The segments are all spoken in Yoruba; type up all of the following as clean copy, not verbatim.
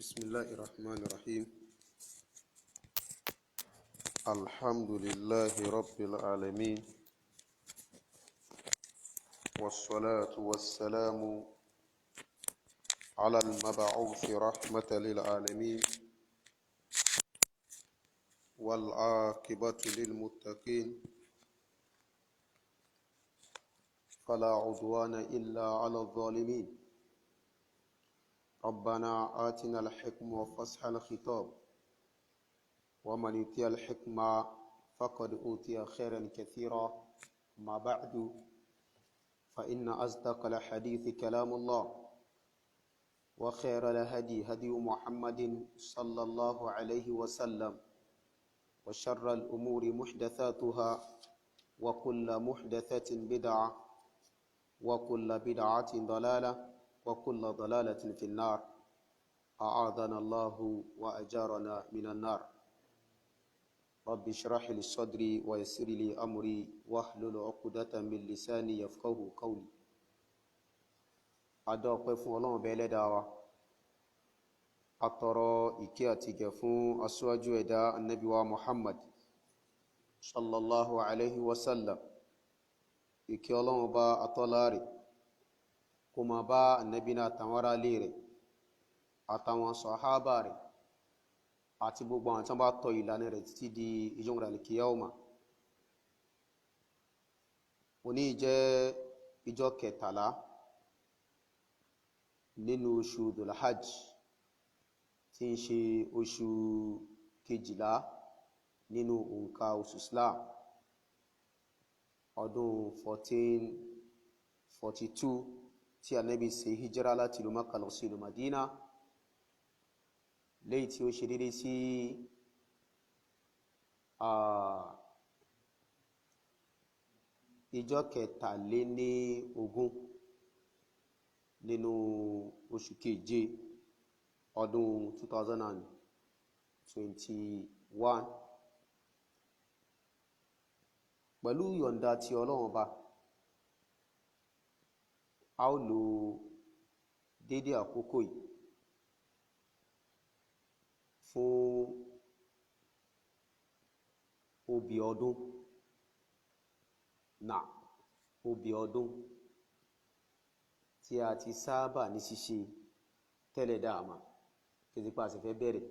بسم الله الرحمن الرحيم. الحمد لله رب العالمين، والصلاة والسلام على المبعوث رحمة للعالمين، والعاقبة للمتقين، فلا عدوان إلا على الظالمين. ربنا آتنا الحكم وفصح الخطاب، ومن يؤتي الحكمة فقد أوتي خيرا كثيرا. ما بعد، فإن أصدق الحديث كلام الله، وخير الهدي هدي محمد صلى الله عليه وسلم، وشر الأمور محدثاتها، وكل محدثة بدعة، وكل بدعة ضلالة، وكل ضلالة في النار. أعاذنا الله وأجارنا من النار. رب اشرح لي صدري ويسر لي أمري واحلل عقدة من لساني يفقهوا قولي. adọ́pẹ́ fún Ọlọ́run bẹ́ẹ̀ Ẹlẹ́dàá wa, atọrọ ìkẹ́ àti ìgẹ̀ fún aṣíwájú ẹ̀dá Ànábì wa Muhammad sallallahu alaihi wasallam. Ìkẹ́ Ọlọ́run bá atọ́lá rẹ̀ kó máa bá Ànábì náà àtàwọn ará ilé rẹ̀ àtàwọn sàhábà rẹ̀ àti gbogbo àwọn tí wọ́n bá tọ ìlànà rẹ̀ títí di ìjọ́ al-qiyāmah. Òní jẹ́ ìjọ́ kẹtàlá nínú oṣù Dhul-Hajj, tí ń ṣe oṣù kejìlá nínú òǹkà oṣù Islam, ọdún 1442 tí Ànábì ṣe hijira láti ìlú Mákkà lọ sí ìlú Madina, léyìí tí ó ṣe dédé sí ìjọ́ kẹtàléníogún nínú oṣù keje ọdún 2021. Pẹ̀lú yọ̀ǹda tí Ọlọ́run bá, a ó lò dédé àkókò yìí fún obì ọdún obì ọdún tí a ti sábà ní ṣíṣe tẹ́lẹ̀ dáàmà, kí ti pa àṣẹfẹ́ bẹ̀rẹ̀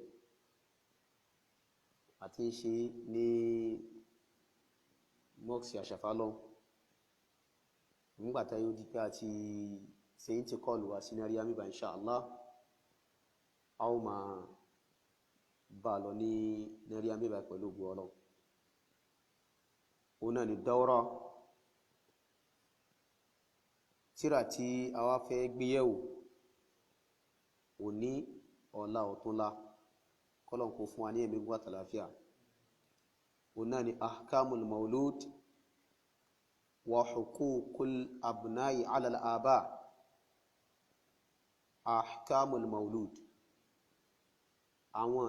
àti ṣe ní mọ́ksì àṣàfálọ́ nígbàtá yóò di pé a ti ṣe ń ti kọlù wá sí náríà mìbà insha Allah. A ó máa bá lọ ní náríà mìbà pẹ̀lú ògbó Ọlọ́run. Òun náà ni dáwọ́rá tírà tí a wá fẹ́ gbéyẹ̀wò òní ọ̀la ọ̀túnla, kọ́lọ̀n kó fún wa ní ẹ̀mí gígùn àtàlàáfíà. Òun náà ni ahkamul maulud wa huququl abnai ala al-aba. Ahkamul maulud, àwọn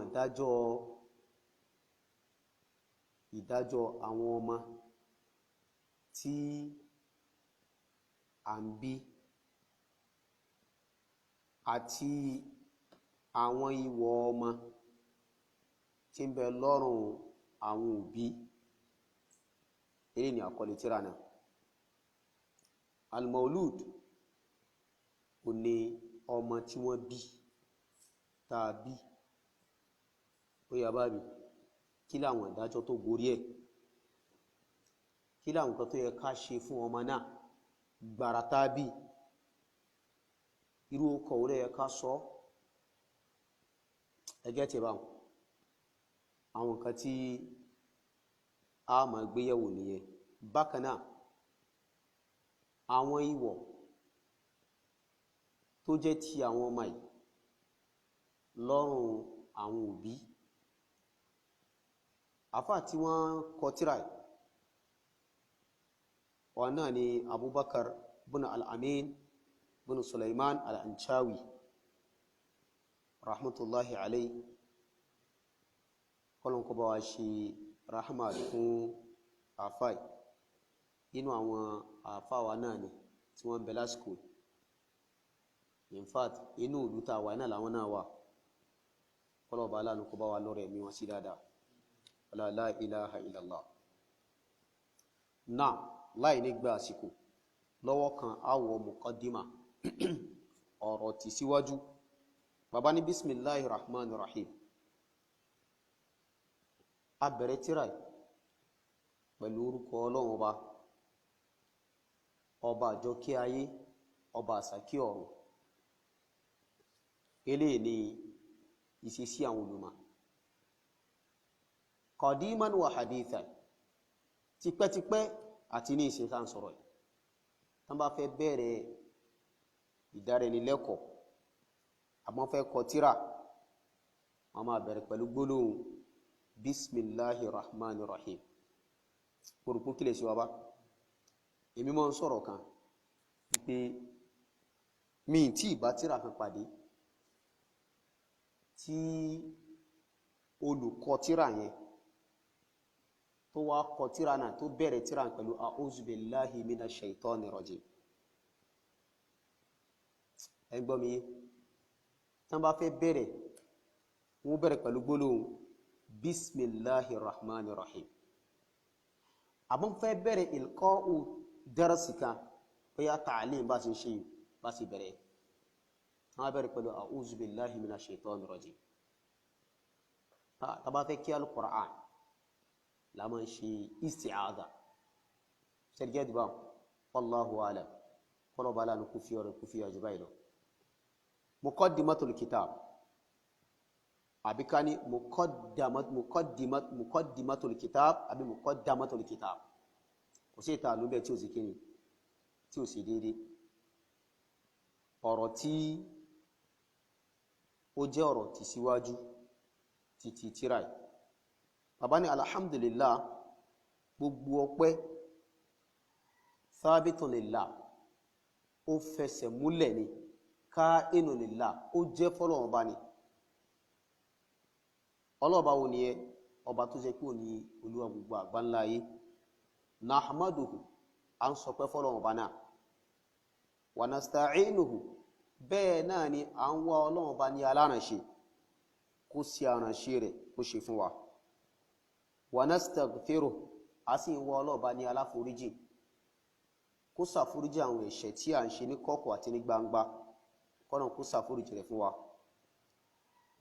ìdájọ́ àwọn ọmọ tí à ń bí àti àwọn ìwọ̀ ọmọ tí ń bẹ lọ́rùn àwọn òbí. Èyí ni àkọlé tírà náà. Al-maulud kò ní ọmọ tí wọ́n bí tàbí ó yà bá mi, kí láwọn ìdájọ́ tó gorí ẹ̀, kí láwọn nǹkan tó yẹ ká ṣe fún ọmọ náà gbàrà tàbí irú ọkọ̀ orí ẹ ká sọ ẹgẹ́ tí báwọn àwọn nǹkan tí a máa gbéyẹ̀wò nìyẹn. Bákan náà, àwọn ìwọ̀ tó jẹ́ ti àwọn ọmọ yìí lọ́rùn àwọn òbí. Àfáà tí wọ́n kọ tírà yìí, wọn náà ni Abubakar bin al-Amin bin Sulaiman al-Anshawi rahmatullahi alayhi. Kọ́lọ̀n kó bá wa ṣe rahama fún àfáà yìí. Inú àwọn àfáà wa náà ni tí wọ́n ń bẹ lásìkò. In fact, inú ìlú tá wà náà làwọn náà wà. kọ́lọ̀ bá aláàánú kó bá wa lọ́rẹ̀ ẹ̀mí wọn sí dáadáa la ilaha illallah. Náà láì ní gba àsìkò lọ́wọ́ kan àwọ̀ muqaddima ọ̀rọ̀ tí síwájú. Bàbá ní bismillahir rahmanir rahim. A bẹ̀rẹ̀ tírà pẹ̀lú orúkọ Ọlọ́run ọba àjọkẹ́ ayé, ọba àsàkí ọ̀run. Eléyìí ni ìṣesí àwọn ulama qadiman wa hadithan, tipẹ́tipẹ́ àti ní ìṣe tá ń sọ̀rọ̀ yìí. Tán bá fẹ́ bẹ̀rẹ̀ ìdánilẹ́kọ̀ọ́ àmọ́ fẹ́ kọ tírà, wọ́n máa bẹ̀rẹ̀ pẹ̀lú gbólóhùn bismillahir rahmanir rahim. Orúkú kílẹ̀ sí wa bá èmi mọ́ ń sọ̀rọ̀ kan pé mi tí ìbá tírà kan pàdé tí olùkọ tírà yẹn tó wá kọ tírà náà tó bẹ̀rẹ̀ tírà pẹ̀lú a'udhu billahi minash shaitani rajim. Ẹ gbọ́ mi yé, tán bá fẹ́ bẹ̀rẹ̀ wọ́n bẹ̀rẹ̀ pẹ̀lú gbólóhùn bismillahir rahmanir rahim. Àbọ́n fẹ́ bẹ̀rẹ̀ ilqa'u darsi kan bóyá ta'lim bá ṣe ṣe bá ṣe bẹ̀rẹ̀, wọ́n bẹ̀rẹ̀ pẹ̀lú a'udhu billahi minash shaitani rajim. Tá bá fẹ́ kí al-Qur'an la máa ń ṣe isti'adha. Ṣẹ́gẹ́ dìbà wallahu a'lam, kọ́lọ̀ bá lánàá kú fi ọ̀rẹ́ kú fi àjùbá ìlọ. Muqaddimatul kitab àbí ká ní muqaddimatul kitab àbí muqaddamatul kitab. Kò sí ìta ló bẹ̀ tí ó sì kíni tí ó sì dédé. Ọ̀rọ̀ tí ó jẹ́ ọ̀rọ̀ tí síwájú títí tíráì. Bàbá ní alhamdulillah, gbogbo ọpẹ́ thabitun lillah, ó fẹsẹ̀ múlẹ̀ ni, ka'inun lillah, ó jẹ́ fọ́lọ́run Ọba ni. Ọlọ́ọ̀bá wo ni ẹ? Ọba tó jẹ́ pé ó ní Olúwa gbogbo àgbáńlá ayé. Nahmaduhu, à ń sọpẹ́ fọ́lọ́run Ọba náà. Wa nasta'inuhu, bẹ́ẹ̀ náà ni à ń wá Ọlọ́run Ọba ní alárànṣe kó sí àrànṣe rẹ̀ kó ṣe fún wa. Wa nastaghfiruh, a sì ń wá Ọlọ́run Ọba ní aláforíjì kó ṣàforíjì àwọn ẹ̀ṣẹ̀ tí a ń ṣe ní kọ̀kọ̀ àti ní gbangba, kọ́nà kó ṣàforíjì rẹ̀ fún wa.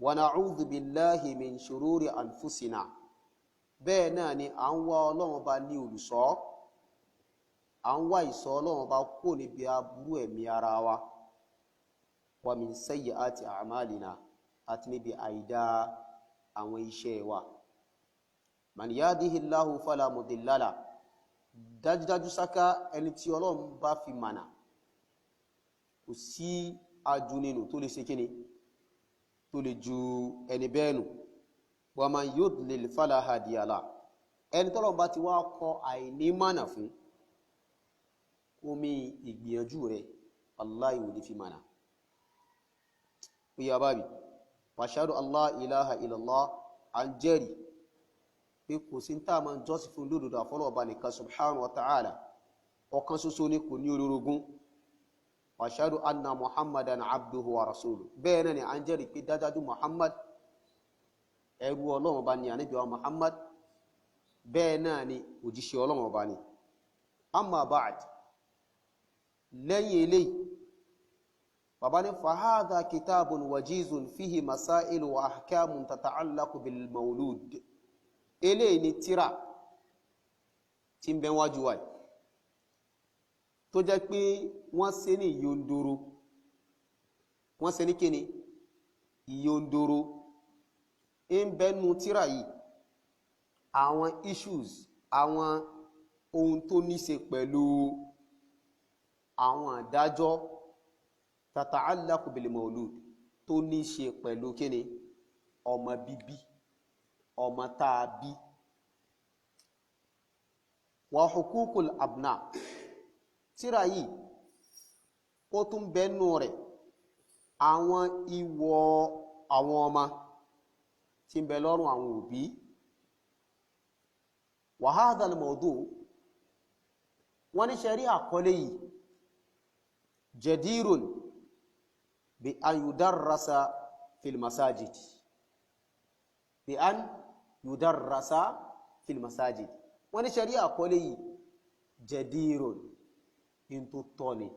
Wa na'udhu billahi min shururi anfusina, bẹ́ẹ̀ náà ni à ń wá Ọlọ́run Ọba ní olùṣọ́, à ń wá ìṣọ́ Ọlọ́run Ọba kó níbi aburú ẹ̀mí ara wa. Wa min sayyiati a'malina, àti níbi àìdá àwọn iṣẹ́ wa. Man yahdihillahu fala mudilla lahu, dájúdájú sáká ẹni tí Ọlọ́run bá fi mànà kò sí ajú nínú tó lè ṣe kíni tó lè ju ẹni bẹ́ẹ̀ nù. Wa man yudlil fala hadiya lahu, ẹni tọ́lọ́run bá ti wá kọ àìní mànà fún, omi ìgbìyànjú rẹ̀ wallahi ò ní fi mànà. Ó yá bábí wa ashhadu an la ilaha illallah, à ń jẹ́rìí pé kò sí tá máa ń jọ́sìn fún lódodo àfọ́lọ́ Ọba nìkan subhanahu wa ta'ala, ọ̀kan ṣoṣo ni kò ní olórogún. Wa ashhadu anna muhammadan abduhu wa rasuluhu, bẹ́ẹ̀ náà ni à ń jẹ́rìí pé dájájú Muhammad ẹrú Ọlọ́run Ọba ni, ànábì wa Muhammad bẹ́ẹ̀ náà ni òjíṣẹ́ Ọlọ́run Ọba ni. Amma ba'd, lẹ́yìn eléyìí bàbá ní fahadha kitabun wajizun fihi masailu wa ahkamun tata'allaqu bil mawlud. Eléyìí ni tírà tí ń bẹ wájú wa tó jẹ́ pé wọ́n ṣe ní ìyóndoro, wọ́n ṣe ní kíni ìyóndoro. ń bẹnu tírà yìí àwọn issues, àwọn ohun tó ní ṣe pẹ̀lú àwọn àdájọ́ tata'allaqu bil mawlud, tó ní ṣe pẹ̀lú kíni ọmọ bíbí, ọmọ táa bí. Wa hukukul abna, tírà yìí ó tún bẹnu rẹ̀ àwọn ìwọ̀ àwọn ọmọ tí ń bẹ lọ́rùn àwọn òbí. Wa hadha al-mawdu', wọ́n ní ṣẹ̀rí àkọlé yìí jadirun bi an yudarrasa fil masajid, bi an yudarrasa fil masajid wọ́n ní sharia àkọlé yìí jadirun in tó tọ́ni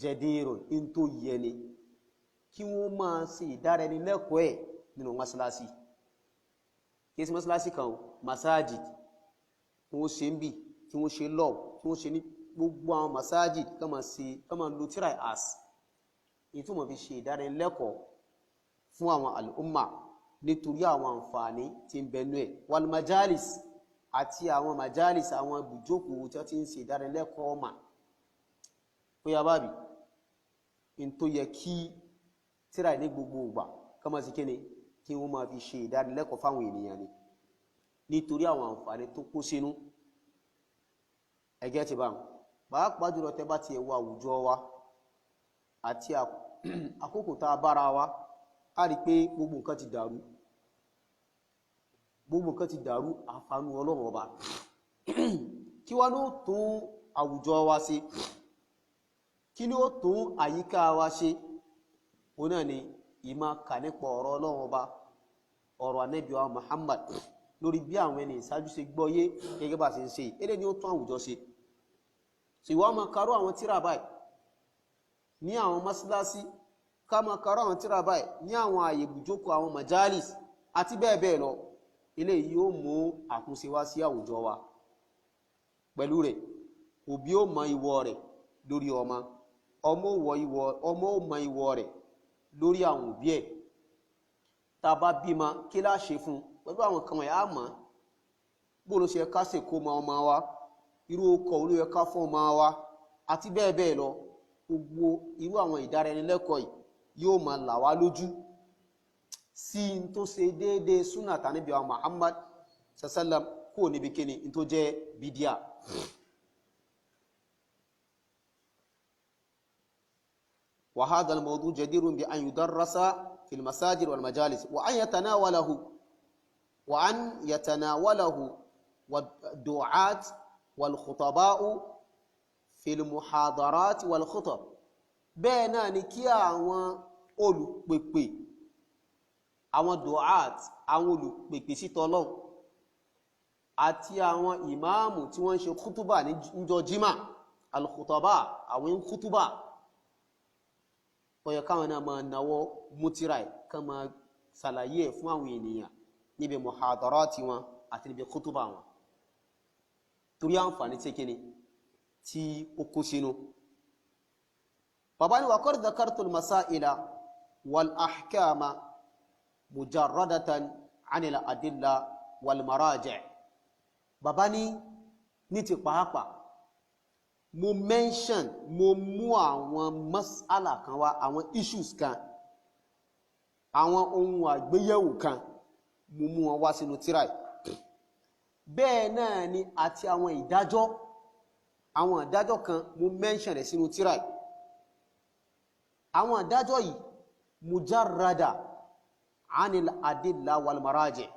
jadirun in tó yẹni kí wọ́n máa ṣe ìdárẹnilẹ́kọ̀ọ́ ẹ̀ nínú mọ́sálásí kí sí mọ́sálásí kan masajid kí wọ́n ṣe ń bì kí wọ́n ṣe lọ́w kí wọ́n ṣe ní gbogbo àwọn masajid kama lo tíra as ìtumọ̀ fi ṣe ìdárẹnilẹ́kọ̀ọ́ fún àwọn al'umma nítorí àwọn àǹfààní tí ń bẹnu ẹ̀ wal majalis àti àwọn majalis àwọn ibùjókòó tí wọ́n ti ń ṣe ìdárẹnilẹ́kọ̀ọ́ mà ó yá bábí in tó yẹ kí tíra ní gbogbo ìgbà kama sí kíni kí wọ́n máa fi ṣe ìdánilẹ́kọ̀ọ́ fáwọn ènìyàn ni nítorí àwọn àǹfààní tó kó sínú ẹgẹ́ ti bá pàápàá jùlọ tẹ́ bá ti ẹwà àwùjọ wa àti àkókò tá a bára wa a rí pé gbogbo nǹkan ti dàrú àfààní Ọlọ́run ọba kí wá ló tún àwùjọ wa ṣe kí ló tún àyíká wa ṣe òun náà ni ìmá kà nípa ọ̀rọ̀ Ọlọ́run ọba ọ̀rọ̀ Ànábì wa Muhammad lórí bí àwọn ẹni ìsájú ṣe gbọ́yé gẹ́gẹ́ bá ṣe ń ṣe èdè ni ó tún àwùjọ ṣe so ìwà máa karó àwọn tírà báyìí ní àwọn mọ́sálásí ká máa karó àwọn tírà báyìí ní àwọn ààyè ibùjókòó àwọn majalis àti bẹ́ẹ̀ bẹ́ẹ̀ lọ ilé yìí yóò mú àtúnṣe wá sí àwùjọ wa pẹ̀lú rẹ̀ òbí ó mọ ìwọ rẹ̀ lórí ọmọ ó mọ ìwọ rẹ̀ lórí àwọn òbí ẹ̀ tá bá bímọ kí la ṣe fún pẹ̀lú àwọn kan wọ̀nyí á mọ̀ bó ló ṣe ká ṣe kó ọmọ wa irú ọkọ̀ olú ẹ̀ká fún ọmọ wa àti bẹ́ẹ̀ bẹ́ẹ̀ lọ gbogbo irú àwọn ìdárẹnilẹ́kọ̀ọ́ yìí yóò máa là wá lójú sí n tó ṣe déédéé súnà tànábì wa Muhammad sallam kó níbi kíni n tó jẹ́ bídíà وهذا الموضوع جدير بأن يدرس في المساجد والمجالس وأن يتناوله والدعاة والخطباء في المحاضرات والخطب بينا نكيا àwọn olùpèpè àwọn du'at àwọn olùpèpè sí t'Ọlọ́hun àti àwọn ìmáàmù tí wọ́n ṣe khutuba ní ńjọ́ jímà al-khutaba àwọn khutuba ó yẹ káwọn náà máa náwó mútíráì ká máa ṣàlàyé ẹ̀ fún àwọn ènìyàn níbi muhadarati wọn àti níbi khutuba wọn torí àǹfààní tí kíni tí ó kó sínú bàbá ní wa qad dhakartu al-masaila wal ahkama mujarradatan 'ani al-adilla wal maraji' bàbá ní ti pàápàá mo mú àwọn mas'ala kan wá àwọn issues kan àwọn ohun àgbéyẹ̀wò kan mo mú wọn wá sínú tírà bẹ́ẹ̀ náà ni àti àwọn ìdájọ́ kan mo mention rẹ̀ sínú tírà àwọn ìdájọ́ yìí mujarrada 'anil adilla wal maraji'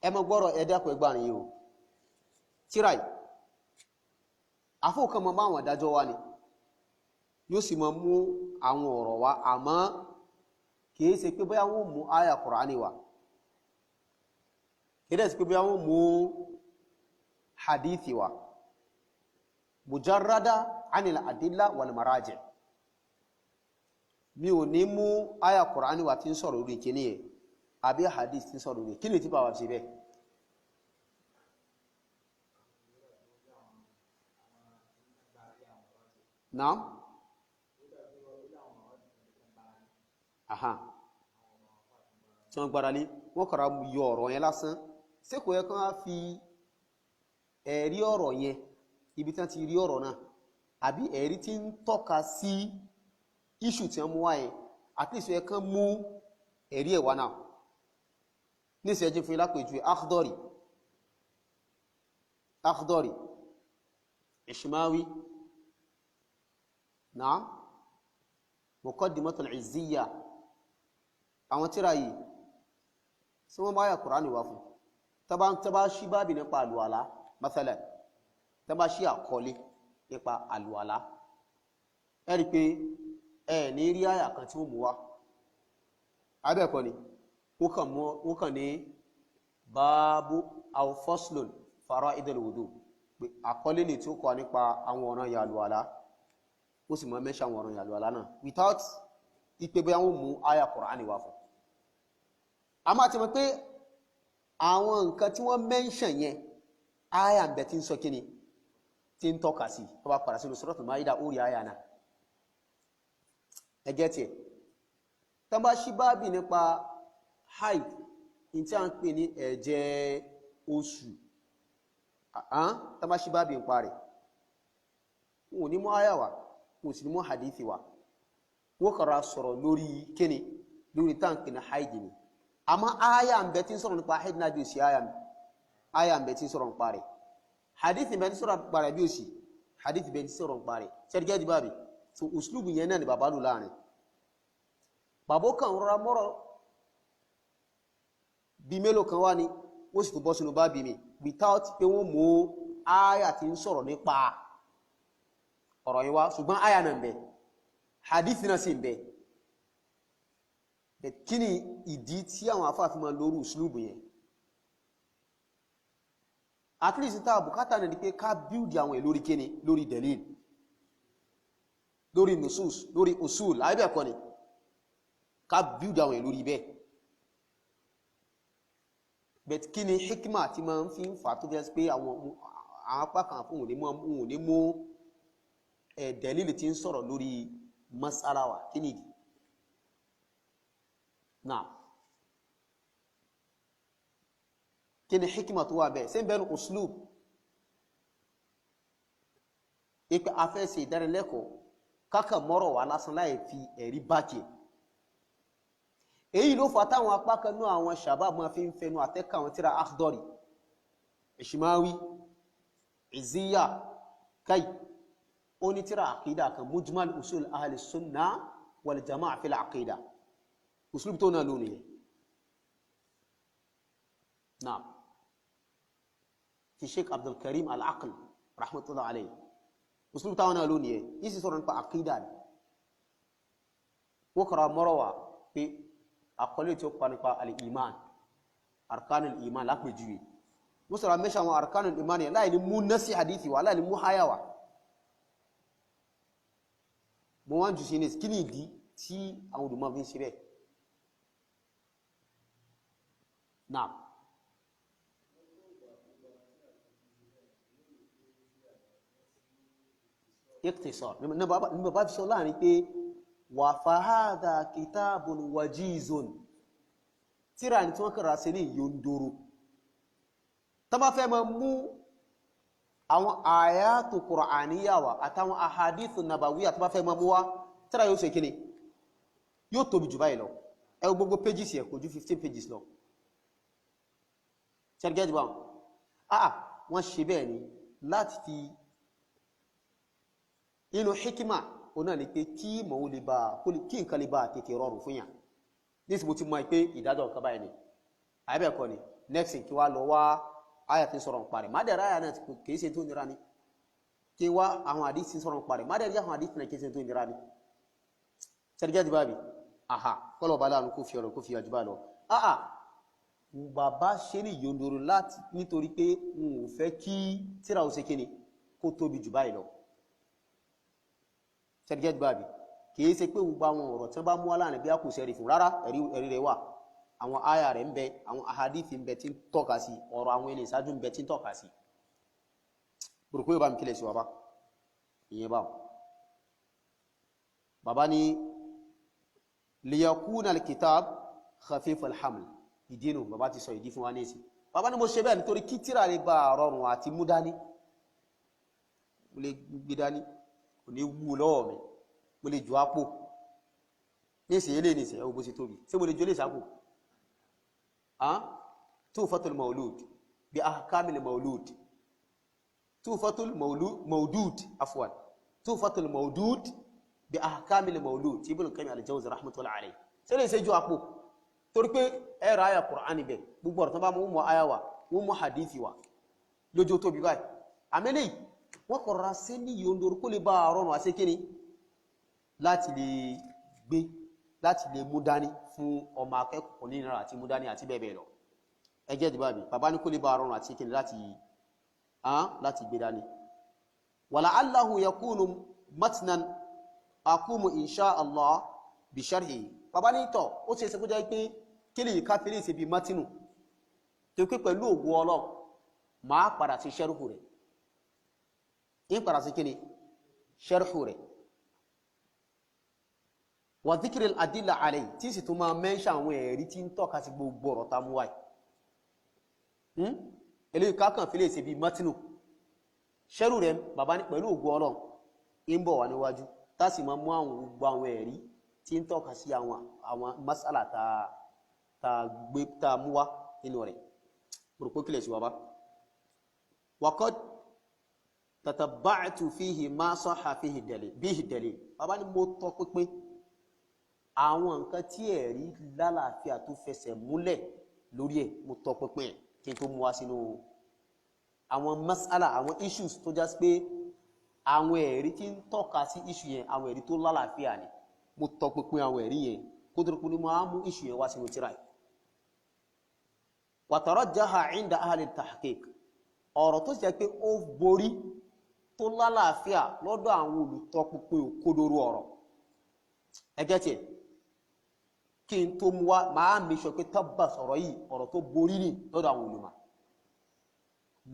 ẹ má gbọ́rọ̀ ẹ dákun ẹgbà yìí o tírà àfóòkan mọ́ àwọn ìdájọ́ wá ni yóò sì mọ́ mú àwọn ọ̀rọ̀ wá àmọ́ kìí ṣe pé bóyá wọ́n mú àyà Kùránì wá kìí ṣe pé bóyá wọ́n mú hadithi wá mujarrada 'anil adilla wal maraji' mi ò ní mú àyà Kùránì wá tí ń sọ̀rọ̀ lórí kíní ẹ̀ àbí hadith tí ń sọ̀rọ̀ lórí kíní tí bá wà ṣe bẹ́ẹ̀ Naam. Aha. Tí wọ́n gbára lé, wọ́n kọ̀rọ̀ yọ ọ̀rọ̀ yẹn lásán. Ṣé kò yẹ kán fi ẹ̀rí ọ̀rọ̀ yẹn, ibi tí wọ́n ti rí ọ̀rọ̀ náà, àbí ẹ̀rí tí ń tọ́ka sí iṣu tí wọ́n mú wá yẹn, at least yẹ kán mú ẹ̀rí ẹ̀wà náà. Ní ìṣẹ́jú fún ilápẹ̀jú Akhdari, Ishmawi, Naam, Muqaddimatul Izziyya àwọn tírà yìí sí wọ́n bá yà Kùránì wá fún tàbá ṣí bábì nípa àlùwàlá mathalan tàbá ṣí àkọlé nípa àlùwàlá ẹ rí pé ẹ ní rí àyà kan tí ó mú wá abẹ́ẹ̀kọ́ ni ó kàn ní báábù aw faslun fara'idul wudu pé àkọlé ní tí ó kọ́ nípa àwọn ọ̀ràn yàlùwàlá ó sì mọ́ mẹ́ṣà àwọn ọ̀ràn yàlùwàlá náà without ipe bóyá wọ́n mú àyà Kùránì wá fún a máa ti mọ̀ pé àwọn nǹkan tí wọ́n mention yẹn àyà ń bẹ tí ń sọ kíni tí ń tọ́ka sí tó bá padà sínú Suratul Maida ó rí àyà náà ẹgẹ́ tiẹ̀ tán bá ṣí báàbì nípa haid in tí a ń pè ní ẹ̀jẹ̀ oṣù tán bá ṣí báàbì ń parẹ̀ wọn ò ní mú àyà wá wọn ò sì ní mú hadithi wá wọ́n kọ̀rọ̀ sọ̀rọ̀ lórí kíni lórí tá ń pè ní haid ni àmọ́ àyà ń bẹ tí ń sọ̀rọ̀ nípa haid náà bí ó sì àyà ń bẹ tí ń sọ̀rọ̀ nípa rẹ̀ hadith ń bẹ tí ń sọ̀rọ̀ nípa rẹ̀ bí ó sì hadith ń bẹ tí ń sọ̀rọ̀ nípa rẹ̀ ṣẹ́dígẹ́ dìbàbí so uslubu yẹn náà ni bàbá lò láàrin bàbá kan rọra mọ́rọ̀ bí mélòó kan wá ní ó sì tó bọ́ sínú bábí mi without pé wọ́n mú àyà tí ń sọ̀rọ̀ nípa ọ̀rọ̀ yìí wá ṣùgbọ́n àyà náà ń bẹ hadith náà sì ń bẹ kí ni ìdí tí àwọn afáàfin máa lórí uslubu yẹn at least tá bùkátà náà ni pé ká build àwọn ẹ̀ lórí kíni lórí delil lórí nusus lórí usul àìbẹ̀ẹ̀kọ́ ni ká build àwọn ẹ̀ lórí bẹ́ẹ̀ but kí ni hikma tí máa ń fi ń fà tó jẹ́ pé àwọn apá kan fún òun ní mú delil tí ń sọ̀rọ̀ lórí masala wa kí ni ìdí náà kí ni hikma tó wà bẹ́ẹ̀ sí ń bẹ́nu uslub ipe afẹ́ ṣe ìdánilẹ́kọ̀ọ́ kákà mọ́rọ̀ wà lásán láì fi ẹ̀rí bákẹ̀ èyí ló fà táwọn apá kan náà àwọn shabab máa fi ń fẹnu àtẹ́kà àwọn tíra Akhdari Ishmawi Izziya kai ó ní tíra àkídà kan mujmal usul ahli sunna wal jama'a fil àkídà uslub tó náà lónìí náà ti Sheikh Abdul Karim Al-Aql rahmatullah alayhi uslub táwọn náà lónìí yìí sì sọ̀rọ̀ nípa àkídà ni wọ́n kọ̀rọ̀ mọ́rọ̀ wà pé àkọlé tí ó pa nípa al-iman arkanul iman lápèjúwe wọ́n sọ̀rọ̀ mẹ́ṣà àwọn arkanul iman yẹn láì ní mú nasi hadithi wà láì ní mú háyà wà mo wá ń jù sí ní kí ni ìdí tí àwọn olùmọ̀ fi ń ṣe bẹ́ẹ̀ náà ikhtisar ní bàbá fi sọ láàrin pé wà fàhádà kitabun wajizun tíra ní tí wọ́n kàrà sí ní yondoro tó bá fẹ́ ma mú àwọn àyàtò Qur'aniyyawa àtàwọn ahadithu nabawiyya tó bá fẹ́ ma mú wá tíra yóò ṣe kíni yóò tóbi jù báyìí lọ ẹ gbogbo pages yẹ kò ju 15 pages lọ ṣẹ́gẹ́jì bá wọ́n ṣe bẹ́ẹ̀ ni láti fi inú hikima ọ̀nà ni pé kí mọ̀ lè bá kí nǹkan lè bá tètè rọrùn fún yàn nísì mo ti mọ̀ pé ìdájọ́ nǹkan báyìí ni àìbẹ̀ẹ̀kọ́ ni next thing kí wá lọ wá àyà tí ń sọ̀rọ̀ ń parẹ̀ má dẹ̀rẹ̀ àyà náà kìí ṣe tó nira ni kí wá àwọn àdìsí ń sọ̀rọ̀ ń parẹ̀ má dẹ̀rẹ̀ àwọn àdìsí náà kìí ṣe tó nira ni sẹ́dígẹ́dì bábí kọ́lọ̀ bá láàánú kó fi ọ̀rọ̀ kó fi àjùbá lọ bàbá ṣe ní yondoro láti nítorí pé n ò fẹ́ kí tíra ó ṣe kíni kó tóbi jù báyìí lọ sẹ́dígẹ́dì bábí kìí ṣe pé gbogbo àwọn ọ̀rọ̀ tí wọ́n bá mú aláàrin bí a kò sẹ́rí fún rárá ẹ̀rí rẹ̀ wà àwọn àyà rẹ̀ ń bẹ àwọn ahadith ń bẹ tí ń tọ́ka sí ọ̀rọ̀ àwọn ilé ìsájú ń bẹ tí ń tọ́ka sí burúkú yóò bá mi kílẹ̀ sí bàbá ìyẹn bá bàbá ní liyakuna alkitab khafif alhaml ìdínú bàbá ti sọ ìdí fún wa ní ìsìn bàbá ní mo ṣe bẹ́ẹ̀ nítorí kí tíra lè bá rọrùn àti mú dání mo lè gbé dání kò ní wú lọ́wọ́ mi mo lè jù ápò ní ìsìn ilé ní ìsìn ẹwọ bó ṣe tóbi ṣé mo lè jù lè sápò tuhfatul mawlud bi ahkamil mawlud tuhfatul mawdud afwan tuhfatul mawdud bi ahkamil mawlud Ibn Qayyim al-Jawzi rahmatullahi alayhi ṣé lè ṣe jù ápò torí pé ẹ̀rọ àyà Kùránì bẹ̀ gbogbo ọ̀rọ̀ tó bá mú àyà wa wọ́n mú hadithi wa lójó tóbi báyìí àmẹ́lẹ̀ wọ́n kọ̀rọ̀ sí ní yóò kó lè bá rọrùn àṣẹ kíni láti lè gbé láti lè mú dání fún ọmọ akẹ́kọ̀ọ́ ní ìnira àti múdání àti bẹ́ẹ̀ bẹ́ẹ̀ lọ ẹjẹ́ ìdìbò àbí bàbá ní kó lè bá rọrùn àti kíni láti gbé dání wala'allahu yakunu matnan aqumu insha Allah bi sharhi bàbá ní tọ̀ ó ṣe é ṣe kó jẹ́ pé kí lè ká fi lè ṣe bí matinu tó pé pẹ̀lú ògùn Ọlọ́run máa padà sí sharhu rẹ̀ in padà sí kíni sharhu rẹ̀ wa dhikri al-adilla alayhi tí sì tún máa mention àwọn ẹ̀rí tí ń tọ́ka sí gbogbo ọ̀rọ̀ tá mú wáyé eléyìí kákan fi lè ṣe bí matinu sharhu rẹ̀ bàbá ní pẹ̀lú ògùn Ọlọ́run ń bọ̀ wá níwájú tá sì máa mú àwọn gbogbo àwọn ẹ̀rí tí ń tọ́ka sí àwọn masala tá mú wá nínú rẹ̀ burúkú kílẹ̀ sí bàbá waqad tatabba'tu fihi ma sahha fihi dalil bàbá ní mo tọ́ pínpín àwọn nǹkan tí ẹ̀rí lálàáfíà tó fẹsẹ̀ múlẹ̀ lórí ẹ̀ mo tọ́ pínpín ẹ̀ kí n tó mú wá sínú àwọn masala àwọn issues tó já sí pé àwọn ẹ̀rí tí ń tọ́ka sí issue yẹn àwọn ẹ̀rí tó lálàáfíà ni mo tọ́ pínpín àwọn ẹ̀rí yẹn kó tó kún ní mo á mú issue yẹn wá sínú tírà yìí wa tarajjaha 'inda ahli at-tahqiq ọ̀rọ̀ tó jẹ́ pé ó borí tó lálàáfíà lọ́dọ̀ àwọn olùtọ́pinpin òkodoro ọ̀rọ̀ ẹgẹ́ tí ẹ̀ kí n tó mú wá máa mi sọ pé tabbas ọ̀rọ̀ yìí ọ̀rọ̀ tó borí ní lọ́dọ̀ àwọn olùmọ̀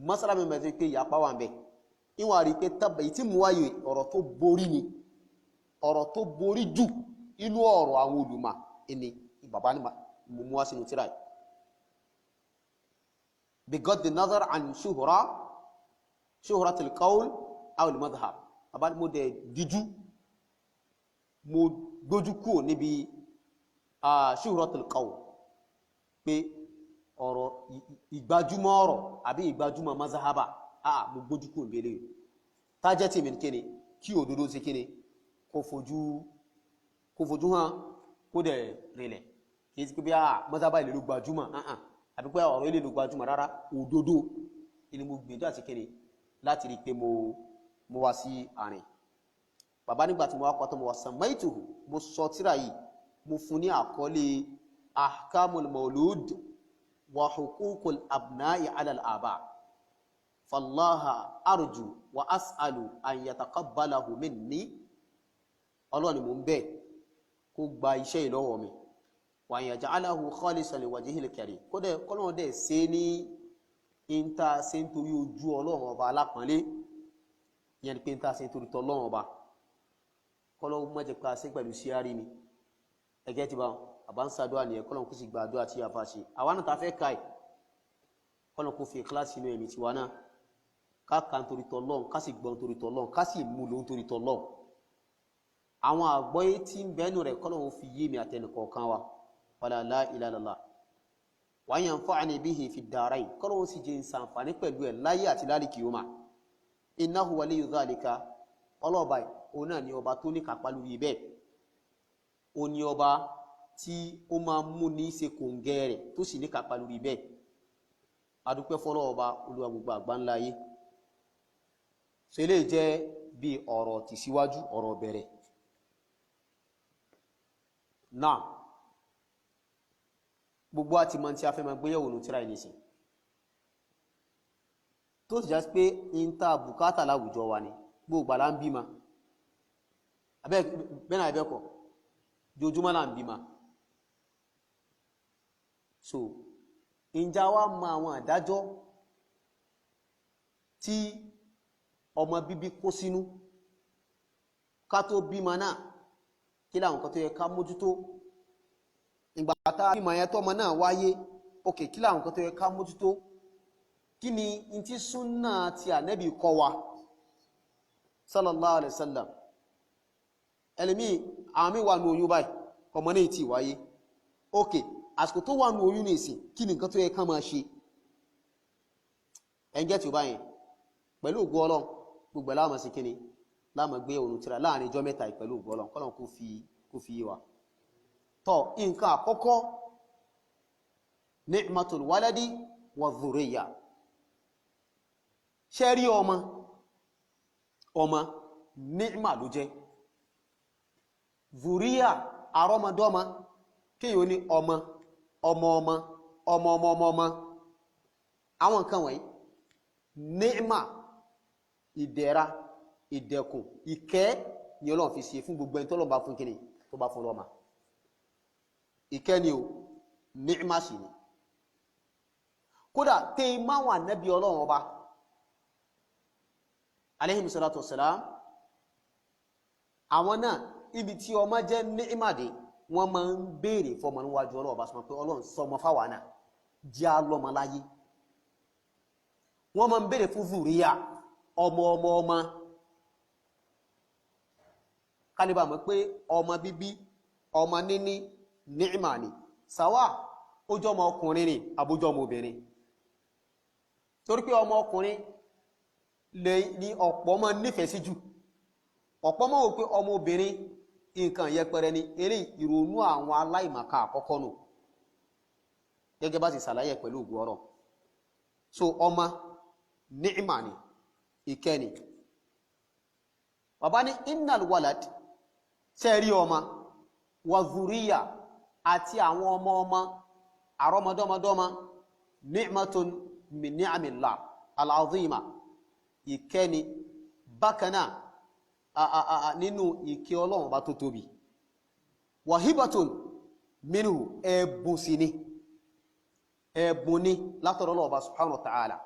masala mi mẹ́tẹ́ pé ìyapa wà ń bẹ ìwọ̀n àrí pé tabbas èyí tí mú wáyé ọ̀rọ̀ tó borí ní ọ̀rọ̀ tó borí jù inú ọ̀rọ̀ àwọn olùmọ̀ ẹni bàbá ni mo mú wá sínú tírà yìí بغض النظر عن شهرة القول أو المذهب أبان مو دé díjú mo gbójú kúrò níbi شهرة القول pé ọ̀rọ̀ ìgbàjúmọ̀ ọ̀rọ̀ àbí ìgbàjúmọ̀ mazhaba mo gbójú kúrò níbi eléyìí tájẹ́tì mi kíni kí òdodo ṣe kíni kó fojú hàn kó dẹ̀ rinlẹ̀ kì í sí pé bí mazhaba ìlú gbàjúmọ̀ àbí pé ọ̀rọ̀ ilé ló gbajúmọ̀ rárá òdodo ilé mo gbìyànjú àti kéré láti rí pé mo wá sí àárín bàbá nígbà tí mo wá pàtó mo wá samaituhu mo sọ tírà yìí mo fún ní àkọlé ahkamul maulud wa huququl abna'i ala al-aba fallaha arju wa as'alu an yataqabbalahu minni Ọlọ́run ni mo ń bẹ̀ kó gba iṣẹ́ ìlọ́wọ́ mi wa yaj'alahu khalisan li wajhil karim kódé kọ́lọ́run dẹ̀ ṣe ní ìta ṣe nítorí ojú Ọlọ́run ọba alápọ̀nlé ìyẹn ni pé ìta ṣe nítorí tọ́lọ́run ọba kọ́lọ́run má jẹ́ pé a ṣe pẹ̀lú síárì ni ẹgẹ́ ti bá àbá ń ṣàdúrà nìyẹn kọ́lọ́run kó sì gba àdúrà tí a fà ṣe àwa náà ta fẹ́ ka ẹ̀ kọ́lọ́run kó fi kíláàsì inú ẹ̀mí tiwa náà ká ka nítorí tọ́lọ́run ká sì gbọ́ nítorí tọ́lọ́run ká sì mú lò nítorí tọ́lọ́run àwọn àgbọ́yé tí ń bẹ́nu rẹ̀ kọ́lọ́run fi yé mi àtẹnìkọ̀ọ̀kan wa wala la ilaha illallah wa yanfa'ani bihi fi ddarain kọ́lọ́run sì jẹ́ ìsànfàní pẹ̀lú ẹ̀ láyé àti lálìkìyọ́mà innahu waliyyu dhalika ọlọ́ọ̀bá òun náà ni ọba tó ní kápá lórí bẹ́ẹ̀ ó ní ọba tí ó máa mú ní ṣe kòǹgẹ́ rẹ̀ tó sì ní kápá lórí bẹ́ẹ̀ adúpẹ́ fọ́lọ́ọ̀ba olúwa gbogbo àgbáńláyé so eléyìí jẹ́ bí ọ̀rọ̀ tìsíwájú ọ̀rọ̀ bẹ̀rẹ̀ náà gbogbo àti mọ̀ tí a fẹ́ máa gbéyẹ̀wò ní tírà ìníṣẹ́ tó sì já sí pé ìta bùkátà láwùjọ wa ni gbogbo àlá ń bímọ bẹ́ẹ̀nà ẹ̀bẹ́kọ̀ jojúmọ́ là ń bímọ so ìjà wa mọ àwọn àdájọ́ tí ọmọ bíbí kó sínú ká tó bímọ náà kí láwọn kan tó yẹ ká mójútó ìgbà tá bímọ yẹn tọ́mọ náà wáyé òkè kí láwọn kan tó yẹ ká mójútó kí ni in tí súnnà tí Ànábì kọ́ wa sallallahu alaihi wasallam ẹlẹ́mí àmì wà ní oyún báyìí ọmọ náà ti wáyé òkè àsìkò tó wà ní oyún ní ìsìn kí ni nǹkan tó yẹ ká máa ṣe ẹ̀ńgẹ́ tí ó báyìí pẹ̀lú ògo Ọlọ́run gbogbo láàmà sí kíni láàmà gbé òun tírà láàrin ijọ́ mẹ́ta pẹ̀lú ògo Ọlọ́run kọ́lọ́run kó fi yé wa tọ́ nǹkan àkọ́kọ́ ni'matul waladi wa dhurriya ṣe rí ọmọ ni'ma ló jẹ́ dhurriya àrọ́mọdọ́mọ kéèyàn ní ọmọ ọmọ ọmọ ọmọ ọmọ ọmọ ọmọ àwọn nǹkan wọ̀nyí ni'ma ìdẹ̀ra ìdẹ̀kùn ìkẹ́ ni Ọlọ́run fi ṣe fún gbogbo ẹni tó Ọlọ́run bá fún kíni tó bá fún lọ́mọ ìkẹ́ ni o ni'ma sì ni kódà tẹ́ máwọn ànábì Ọlọ́run ọba alayhim salatu wassalam àwọn náà ibi tí ọmọ jẹ́ ni'ma dé wọ́n máa ń béèrè fọmọ níwájú Ọlọ́run ọba sọ pé Ọlọ́run sọmọ fáwa náà jẹ́ alọ́mọ láyé wọ́n máa ń béèrè fún zuriya ọmọ ọmọ ọmọ kálíbà mọ̀ pé ọmọ bíbí ọmọ níní ni'ma ni sàwà ó jọ ọmọ ọkùnrin ni àbójọ ọmọ obìnrin torí pé ọmọ ọkùnrin lè ní ọ̀pọ̀ ọmọ nífẹ̀ẹ́ sí jù ọ̀pọ̀ ọmọ wò pé ọmọ obìnrin nǹkan yẹpẹrẹ ni eré ìrònú àwọn aláìmọ̀ká àkọ́kọ́ nù gẹ́gẹ́ bá ti ṣàlàyé pẹ̀lú ògùn ọ̀rọ̀ so ọmọ ni'ma ni ìkẹ́ni bàbá ní innal walad tẹ́rí ọmọ wa zuriya àti àwọn ọmọ ọmọ àrọmọdọ́mọdọ́mọ ni'matun min ni'amillah al-azima ìkẹ́ni bákanáà nínú ìkẹ́ Ọlọ́run bá tó tóbi wahibatun minhu ẹ̀bùn sí ni ẹ̀bùn ni látọ̀rọ̀ Ọlọ́run bá subhanahu wa ta'ala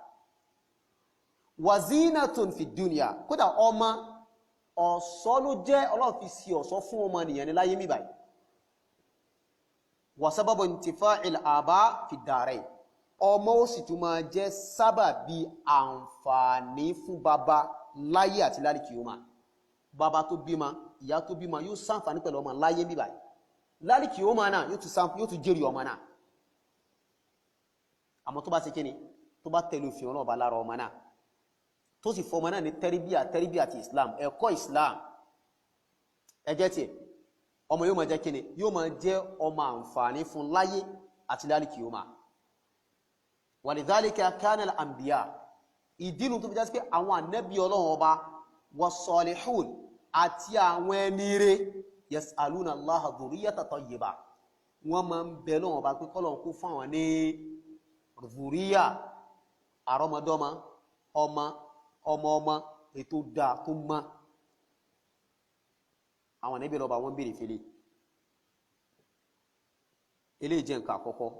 wazinatun fi dunya kódà ọmọ ọ̀ṣọ́ ló jẹ́ Ọlọ́run fi sí ọ̀ṣọ́ fún ọmọ nìyàn ní láyé mi báyìí wa sababu intifa'il aba fi darain ọmọ ó sì tún máa jẹ́ sábàbí àǹfààní fún bàbá láyé àti lálìkìyọ́mà bàbá tó bímọ ìyá tó bímọ yóò ṣàǹfààní pẹ̀lú ọmọ láyé mi báyìí lálìkìyọ́mà náà yóò tún jẹ́rìí ọmọ náà àmọ́ tó bá ṣe kíni tó bá tẹ̀lé òfin Ọlọ́run bá lára ọmọ náà tó sì fọmọ náà ní tẹ́ríbíà ti Islam ẹ̀kọ́ Islam ẹjẹ́ tí ọmọ yóò máa jẹ́ kíni yóò máa jẹ́ ọmọ àǹfààní fún láyé àti lálìkìyọ́mà walidhalika kana al-anbiya ìdínú tó fi jásí pé àwọn ànábì Ọlọ́run ọba was-salihun àti àwọn ẹni rere yas'aluna Allaha dhurriyyatan tayyiba wọ́n máa ń bẹ Ọlọ́run ọba pé k'Ọlọ́run kó fún àwọn ní dhurriya àrọmọdọ́mọ ọmọ ọmọ ọmọ ètò dáa tó mọ́ àwọn ànábì Ọlọ́run ọba wọ́n béèrè fẹ́lẹ̀ eléyìí jẹ́ nǹkan àkọ́kọ́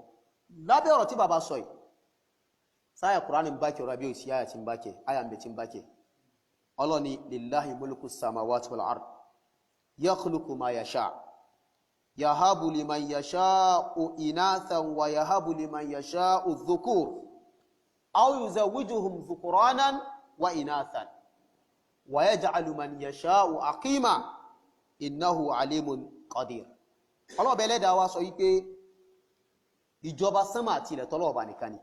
lábẹ́ ọ̀rọ̀ tí bàbá sọ yìí sáyà Kùránì ń bá kẹ ọ̀rọ̀ bí òsì àyà tí ń bá kẹ àyà ń bẹ tí ń bá kẹ ọlọ́ni lillahi mulku samawati wal ard yakhluqu ma yasha yahabu liman yasha'u inathan wa yahabu liman yasha'u dhukur aw yuzawwijuhum dhukuranan wa inathan wa yaj'alu man yasha'u aqima innahu alimun qadir ọlọ́ọ̀bẹ̀ ẹlẹ́dàá wa sọ wípé ìjọba sánmà àti ilẹ̀ tọ́lọ́ọ̀bà nìkan ni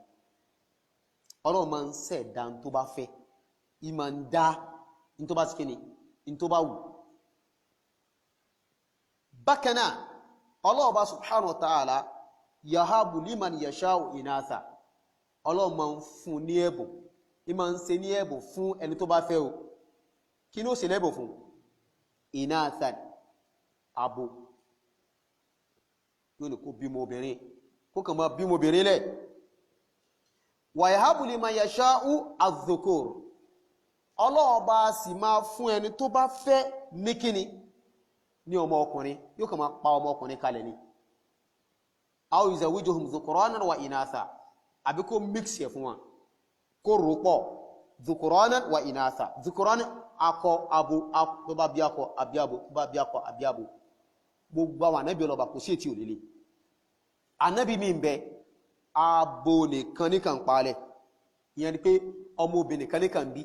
Ọlọ́run máa ń ṣẹ̀dá tó bá fẹ́ ìmọ̀ ń dá tó bá síkẹ́ ni tó bá wù bákanáà Ọlọ́run bá subhanahu wa ta'ala yahabu liman yasha'u inatha Ọlọ́run máa ń fún ní ẹ̀bùn ìmọ̀ ń ṣe ní ẹ̀bùn fún ẹni tó bá fẹ́ o kí ní ó ṣe lẹ́bùn fún inatha abo yóò ní kó bímọ obìnrin kó kàn máa bímọ obìnrin lẹ̀ wa yahabu liman yasha'u adh-dhukur Ọlọ́run bá sì máa fún ẹni tó bá fẹ́ ní kíni ní ọmọ ọkùnrin yóò kàn máa pa ọmọ ọkùnrin kalẹ̀ ni aw yuzawwijuhum dhukuranan wa inatha àbí kó mix ẹ̀ fún wọn kó rò pọ̀ dhukuranan wa inatha dhukuranan akọ abo tó bá bí akọ àbíabo tó bá bí akọ àbíabo gbogbo àwọn ànábì Ọlọ́run kò sí ètí òlélẹ̀ ànábì mi ń bẹ abo nìkan ní kan palẹ̀ ìyẹn ni pé ọmọ obìnrin kan ní kan bí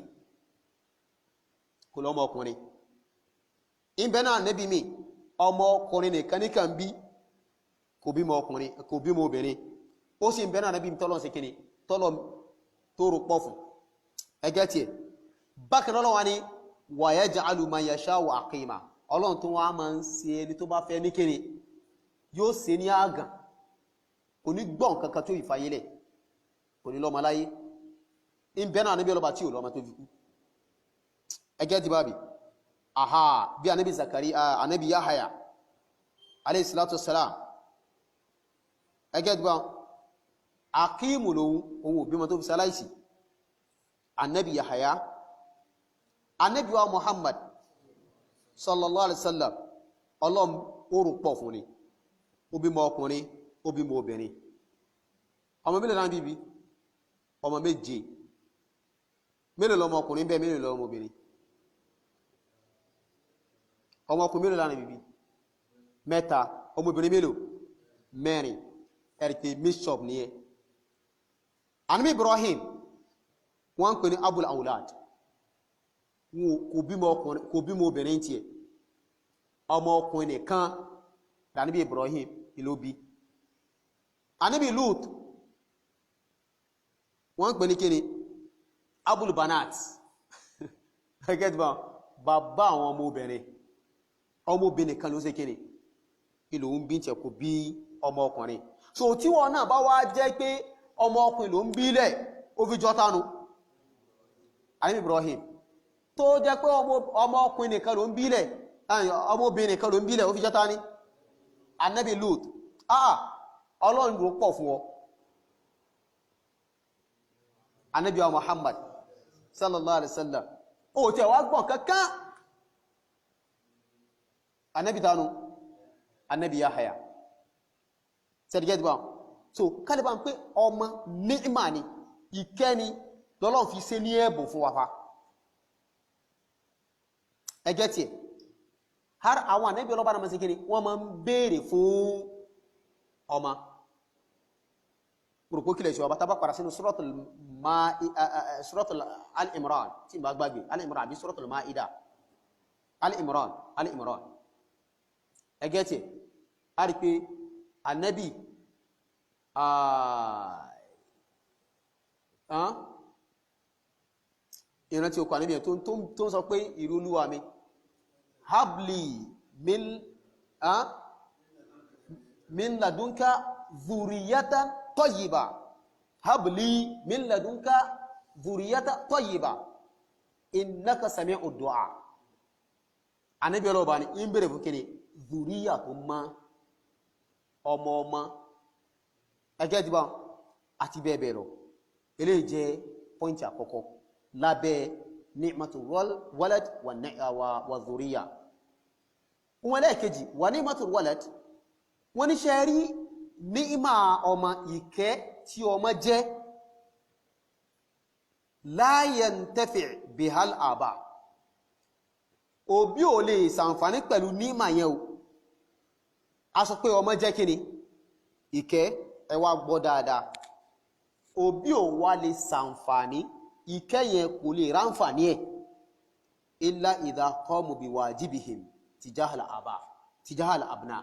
kò lọ́mọ ọkùnrin ìbẹ̀ náà nẹ́bí mi ọmọ ọkùnrin nìkan ní kan bí kò bímọ ọkùnrin kò bímọ obìnrin ó sì ìbẹ̀ náà nẹ́bí mi tọ́lọ́ sí kíni tọ́lọ́ tó rò pọ̀ fún ẹgẹ́ tiẹ̀ bákan náà wá ní wa yaj'alu man yasha'u aqima Ọlọ́run tó wá máa ń ṣe ẹni tó bá fẹ́ ní kíni yóò ṣe ní àgàn kò ní gbọ́n kankan tó ìfàyílẹ̀ kò ní lọ́mọ láyé ìbẹ̀ náà níbi ọlọ́ba tí ò lọ́mọ tó fi kú ẹgẹ́ ti bábi aha bí anábi Zakari anábi Yahaya alayhi salatu wassalam ẹgẹ́ gbọ́n Akímù lòun òun òbí mọ́ tó fi sáláìsì annabi Yahaya annabi wa Muhammad sallallahu alaihi wasallam ọlọ́m orù pọ̀ fún ni ó bímọ ọkùnrin ó bímọ obìnrin ọmọ mélòó náà bíbí ọmọ méje mélòó lọmọ ọkùnrin bẹ́ẹ̀ mélòó lọmọ obìnrin ọmọ ọkùnrin mélòó náà bíbí mẹ́ta ọmọ obìnrin mélòó mẹ́rin ẹ̀rìkẹ́ mixture ní ẹ Ànábì Ibrahim wọ́n ń pè ní abul aulad kò bímọ obìnrin tí ẹ ọmọ ọkùnrin nìkan Ànábì Ibrahim ìlú bí Ànábì Lut wọ́n ń pè ní kíni abul banat ẹgẹ́dìbà bàbá àwọn ọmọbìnrin kan ló ṣe kíni ìlú ń bí tẹ̀ kò bí ọmọ ọkùnrin so tí wọ́n náà bá wá jẹ́ pé ọmọ ọkùnrin ló ń bílẹ̀ ó fi jọtánu Ànábì Ibrahim tó jẹ́ pé ọmọ ọkùnrin nìkan ló ń bílẹ̀ ọmọbìnrin kan ló ń bílẹ̀ ó fi jọta ní Ànábì Lut Ọlọ́run ló pọ̀ fún ọ Ànábì wa Muhammad sallallahu alaihi wasallam ó tẹ̀ wá gbọ́n kankan Ànábì tanu Ànábì Yahaya sẹ́dìgẹ́dìbà so kálíbà ń pé ọmọ ní'mà ni ìkẹ́ni lọ́lọ́run fi ṣe ní ẹ̀bùn fún wa fa ẹgẹ́ tí ẹ̀ har àwọn ànábì ọlọ́bà náà sí kiri wọ́n máa ń béèrè fún ọmọ rùpó kílẹ̀ ṣe ọba tàbá padà sínú suratul al-Imran tí bá gbàgbé al-Imran àbí suratul Ma'idah al-Imran ẹgẹ́ tí ẹ̀ a rí pé ànábì ìrántí okò ànábì tó ń sọ pé ìrúlúwà mi habli min ladunka dhurriyatan tayyiba habli min ladunka dhurriyatan tayyiba innaka sami'ud du'a ànábì ọlọ́ọ̀bá ni ń bèèrè fún kíni dhurriya tó má ọmọ ẹgẹ́ dìbà àti bẹ́ẹ̀ bẹ́ẹ̀ lọ eléyìí jẹ́ pọ́ìntì àkọ́kọ́ lábẹ́ ni'matul walad wa dhurriya wọn lẹ́ẹ̀kejì wà ni'matul walad wọ́n ní ṣe rí ni'ma ọmọ ìkẹ́ tí ọmọ jẹ́ la yantafi' bihal aba òbí ò lè ṣàǹfààní pẹ̀lú ni'ma yẹn o a sọ pé ọmọ jẹ́ kíni ìkẹ́ ẹ wá gbọ́ dáadáa òbí ò wá lè ṣàǹfààní ìkẹ́ yẹn kò lè ráǹfààní ẹ̀ illa idha qamu biwajibihim tijahal abna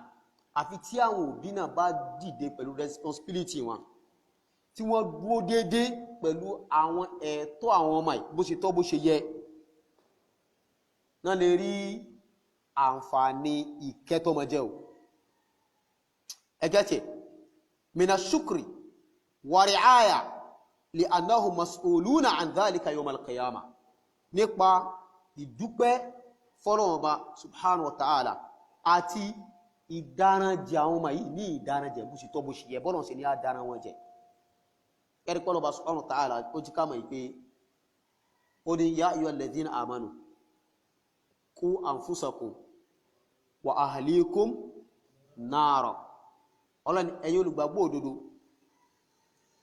àfi tí àwọn òbí náà bá dìde pẹ̀lú responsibility wọn tí wọ́n dúró déédé pẹ̀lú àwọn ẹ̀tọ́ àwọn ọmọ bó ṣe tọ́ bó ṣe yẹ náà lè rí àǹfààní ìkẹ́ tó mọ jẹ́ o ẹgẹ́tẹ̀ mina shukri wa ri'aya li annahum mas'uluna an dhalika yawm al-qiyamah nípa ìdúpẹ́ fọ́lọ́wọ́ba subhanahu wa ta'ala àti ìdáranjẹ àwọn ọmọ yìí ní ìdáranjẹ bó ṣe tọ́ bó ṣe yẹ bọ́lọ̀ sí ní àdáran wọn jẹ ẹ̀rí pọ́lọ́ba subhanahu wa ta'ala ó jí ká mọ̀ pé ó ní ya ayyuhal ladhina amanu qu anfusakum wa ahlikum nara ọlọ́ni ẹ̀yin olùgbàgbọ́ òdodo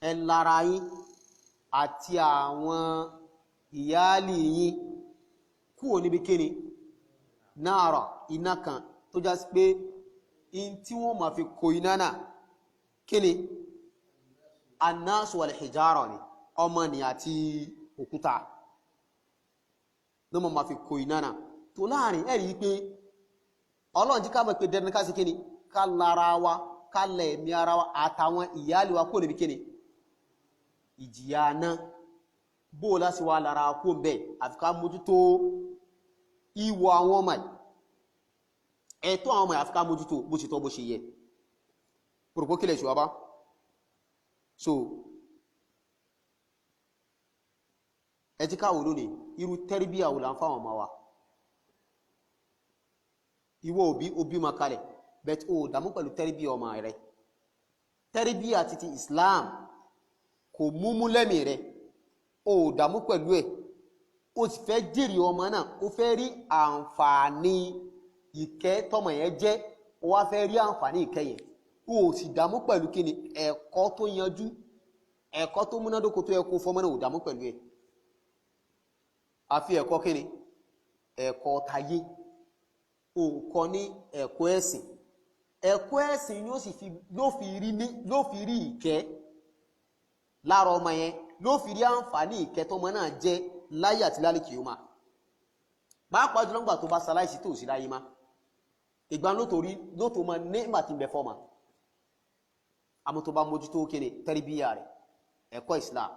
ẹ lára yín àti àwọn ìyálì yín kúrò níbi kíni náàrà iná kan tó já sí pé in tí wọ́n ma fi kó iná náà kíni annasu wal hijara ni ọmọ ni àti òkúta ló ma fi kó iná náà tó láàrin ẹ̀rí pé Ọlọ́run jí ká mọ̀ pé dẹ̀rẹ̀ ká sí kíni ká lára wa ká lẹ̀mí ara wa àtàwọn ìyálì wa kúrò níbi kíni ìjìyà náà bó láti wá lára kó ń bẹ̀ àfi ká mójútó ìwọ̀ àwọn ọmọ ẹ̀tọ́ àwọn ọmọ àfi ká mójútó bó ṣe tọ́ bó ṣe yẹ pòròpó kílẹ̀ ṣùgbọ́n bá so ẹ ti káwò lónìí irú tẹ́rìbíyà wò là ń fáwọn ọmọ wa ìwọ òbí ma kalẹ̀ bẹ́ẹ̀ ó dàmú pẹ̀lú tẹ́rìbíyà ọmọ rẹ̀ tẹ́rìbíyà títí Islam kò múmú lẹ́mìí rẹ̀ ó dàmú pẹ̀lú ẹ̀ ó sì fẹ́ jèrè ọmọ náà ó fẹ́ rí àǹfààní ìkẹ́ tọmọ yẹn jẹ́ ó wá fẹ́ rí àǹfààní ìkẹ́ yẹn ó sì dàmú pẹ̀lú kíni ẹ̀kọ́ tó yanjú ẹ̀kọ́ tó múnádóko tó yẹ kó fọmọ náà ó dàmú pẹ̀lú ẹ̀ àfi ẹ̀kọ́ kíni ẹ̀kọ́ tayé ó kọ́ ní ẹ̀kọ́ ẹ̀sìn ni ó sì fi rí ìkẹ́ lára ọmọ yẹn ló fi rí àǹfààní ìkẹ́ tọmọ náà jẹ́ láyé àti lálẹ́ kìí ó máa pàápàá jùlọ ńgbà tó bá ṣaláìsí tó sí láyé má ìgbà lótò ma ní ìgbà tí ń bẹ fọ́mà àmọ́ tó bá mójútó kéne tẹ́rìbíyà rẹ̀ ẹ̀kọ́ Islam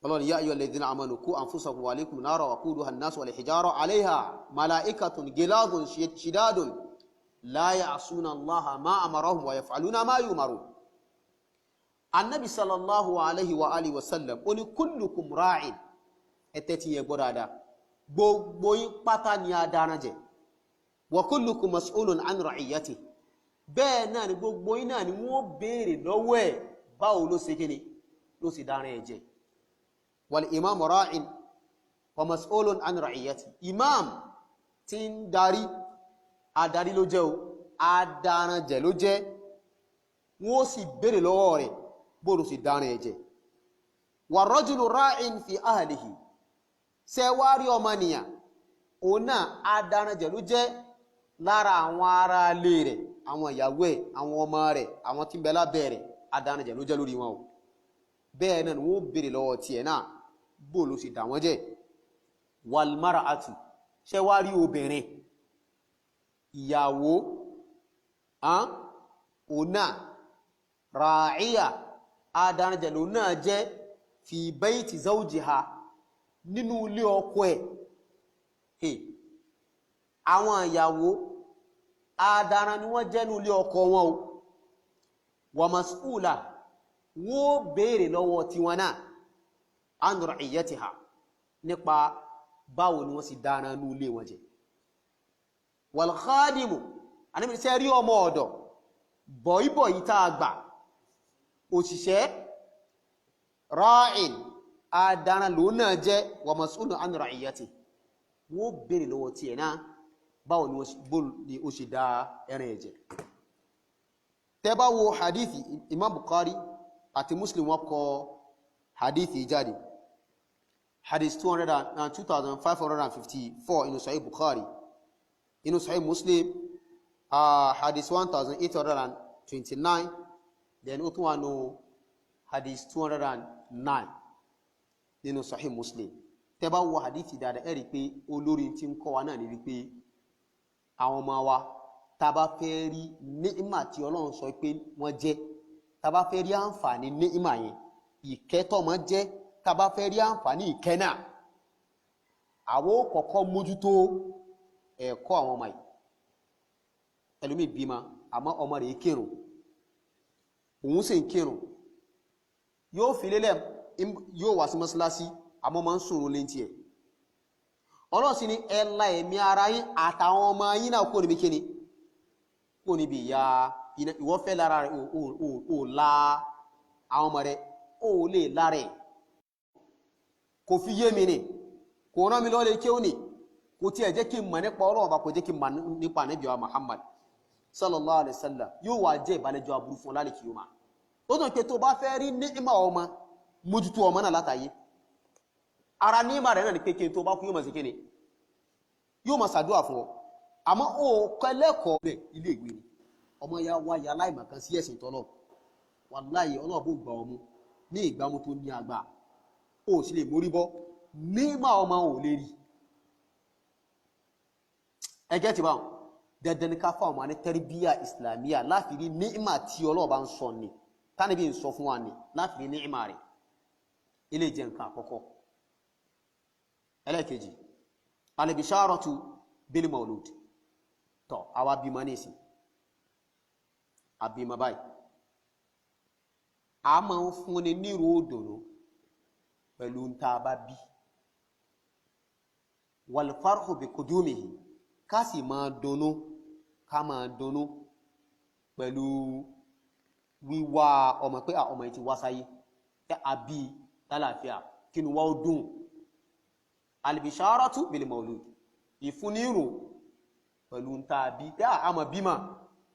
ọlọ́ni yá ayyuhal ladhina amanu qu anfusakum wa alaykum nara waquduha an-nas wal hijara 'alayha malaikatun giladun shidadun la ya'suna Allaha ma amarahum wa yaf'aluna ma yu'marun annabi sallallahu alaihi wa alihi wasallam ó ní kullukum ra'in ẹ̀tẹ́tí yẹ gbọ́ dáadáa gbogbo yín pátá ni adáran jẹ wa kullukum mas'ulun an ra'iyati bẹ́ẹ̀ náà ni gbogbo yín náà ni wọ́n béèrè lọ́wọ́ ẹ̀ báwo ló ṣe kíni ló sì dáran ẹ̀ jẹ wal imam ra'in wa mas'ulun an ra'iyati imam tí ń darí adarí ló jẹ́ o adáran jẹ ló jẹ́ wọ́n sì béèrè lọ́wọ́ rẹ̀ bóòlù sì dárin ẹ̀jẹ̀ wà rọ́jùlù ráìn fi ahlihi sẹ́wárí ọmọnìyàn òun náà adáranjẹ̀ ló jẹ́ lára àwọn ará ilé rẹ̀ àwọn ìyàwó ẹ̀ àwọn ọmọ rẹ̀ àwọn tí ń bẹ lábẹ́ rẹ̀ adáranjẹ̀ ló jẹ́ lórí wọn o bẹ́ẹ̀ náà ni wọ́n béèrè lọ́wọ́ tiẹ̀ náà bóòlù sì dá wọn jẹ́ walmara'atu sẹ́wárí obìnrin ìyàwó òun náà ra'iya adáranjẹ̀ ló náà jẹ́ fi bayti zawjiha nínú ilé ọkọ ẹ̀ àwọn ìyàwó adáran ni wọ́n jẹ́ nínú ilé ọkọ wọn o wa mas'ula wọ́n béèrè lọ́wọ́ tiwọn náà an ra'iyatiha nípa báwo ni wọ́n sì dára nínú ilé wọn jẹ́ wal khadimu àníbi sẹ́ rí ọmọ ọ̀dọ̀ bọ̀ìbọ̀yí tá a gbà òṣìṣẹ́ ra'in adáran ló náà jẹ́ wa mas'ulun an ra'iyati wọ́n béèrè lọ́wọ́ tí ẹ̀ náà báwo ni ó ṣe dá ẹran ẹ̀jẹ̀ tẹ́ bá wo hadithi Imam Bukhari àti Muslim wọ́n kọ hadithi jáde hadith 2554 inú Sahih Bukhari inú Sahih Muslim hadith 1829 then ó tún wà ní hadith 209 nínú Sahih Muslim tẹ́ bá wo hadithi dáadáa ẹ rí pé olórí tí ń kọ́ wa náà ní rí pé àwọn ọmọ wa tá bá fẹ́ rí ni'ima tí Ọlọ́run sọ pé wọ́n jẹ́ tá bá fẹ́ rí àǹfààní ni'ima yẹn ìkẹ́ tọ́mọ jẹ́ tá bá fẹ́ rí àǹfààní ìkẹ́ náà àwọn kọ́kọ́ mójútó ẹ̀kọ́ àwọn ọmọ yìí ẹlòmíì bímọ àmọ́ ọmọ rẹ̀ kírun òun sì ń kírun yóò fi lélẹ̀ yóò wá sí mọ́sálásí àmọ́ máa ń sùnrùn léntí ẹ̀ Ọlọ́run sì ní ẹ̀la ẹ̀mí ara yín àtàwọn ọmọ yín náà kó níbi kíni kó níbi ìyá ìwọ́ fẹ́ lára rẹ̀ ò la àwọn ọmọ rẹ̀ ò lè lára ẹ̀ kò fi yé mi ni kò rán mi lọ́lẹ̀ kí ó ní kò tí ẹ̀ jẹ́ kí n mọ̀ nípa Ọlọ́run bá kò jẹ́ kí n mọ̀ nípa Ànábì wa Muhammad sallallahu alaihi wasallam yóò wá jẹ́ ìbálẹ́jọ́ aburú fún lálẹ́ kí ó máa ó tàn pé tó bá fẹ́ rí ni'ima ọmọ mójútó ọmọ náà látàyé ara ni'ima rẹ̀ náà ni pé kí n tó bá kú yóò máa ṣe kíni yóò máa ṣàdúrà fún ọ àmọ́ ó kẹ́lẹ́kọ̀ọ́ rẹ̀ ilé ìwé ni ọmọ ya wá ya láìmọ̀kan sí ẹ̀sìn tọ́lọ̀ wàláhì Ọlọ́run bó gbà ọmú ní ìgbàmú tó ní àgbà ó sì lè mórí bọ́ ni'ima ọmọ ò lè rí ẹgẹ́ ti báwọn dandan ní ká fáwọn ọmọ ní tẹ́rìbíyà ìsìlámíyà láti rí ni'ima tí Ọlọ́run bá ń sọ ni tánibí ń sọ fún wa ni láti rí ni'ima rẹ̀ ilé jẹ́ nǹkan àkọ́kọ́ ẹlẹ́kejì alìbìṣárọ̀tù bil maulud tọ́ àwa bímọ ní ìsìn àbímọ báyìí a máa ń fún ní nírò òdòdó pẹ̀lú ń ta bá bí wal farhu bi kudumihi ká sì máa dunnú ká máa dunnú pẹ̀lú wíwá ọmọ pé ọmọ yìí ti wá sáyé àbí lálàáfíà kí ni wá ó dùn albisharatu bil maulud ìfúnnírò pẹ̀lú ń tàbí àmà bímà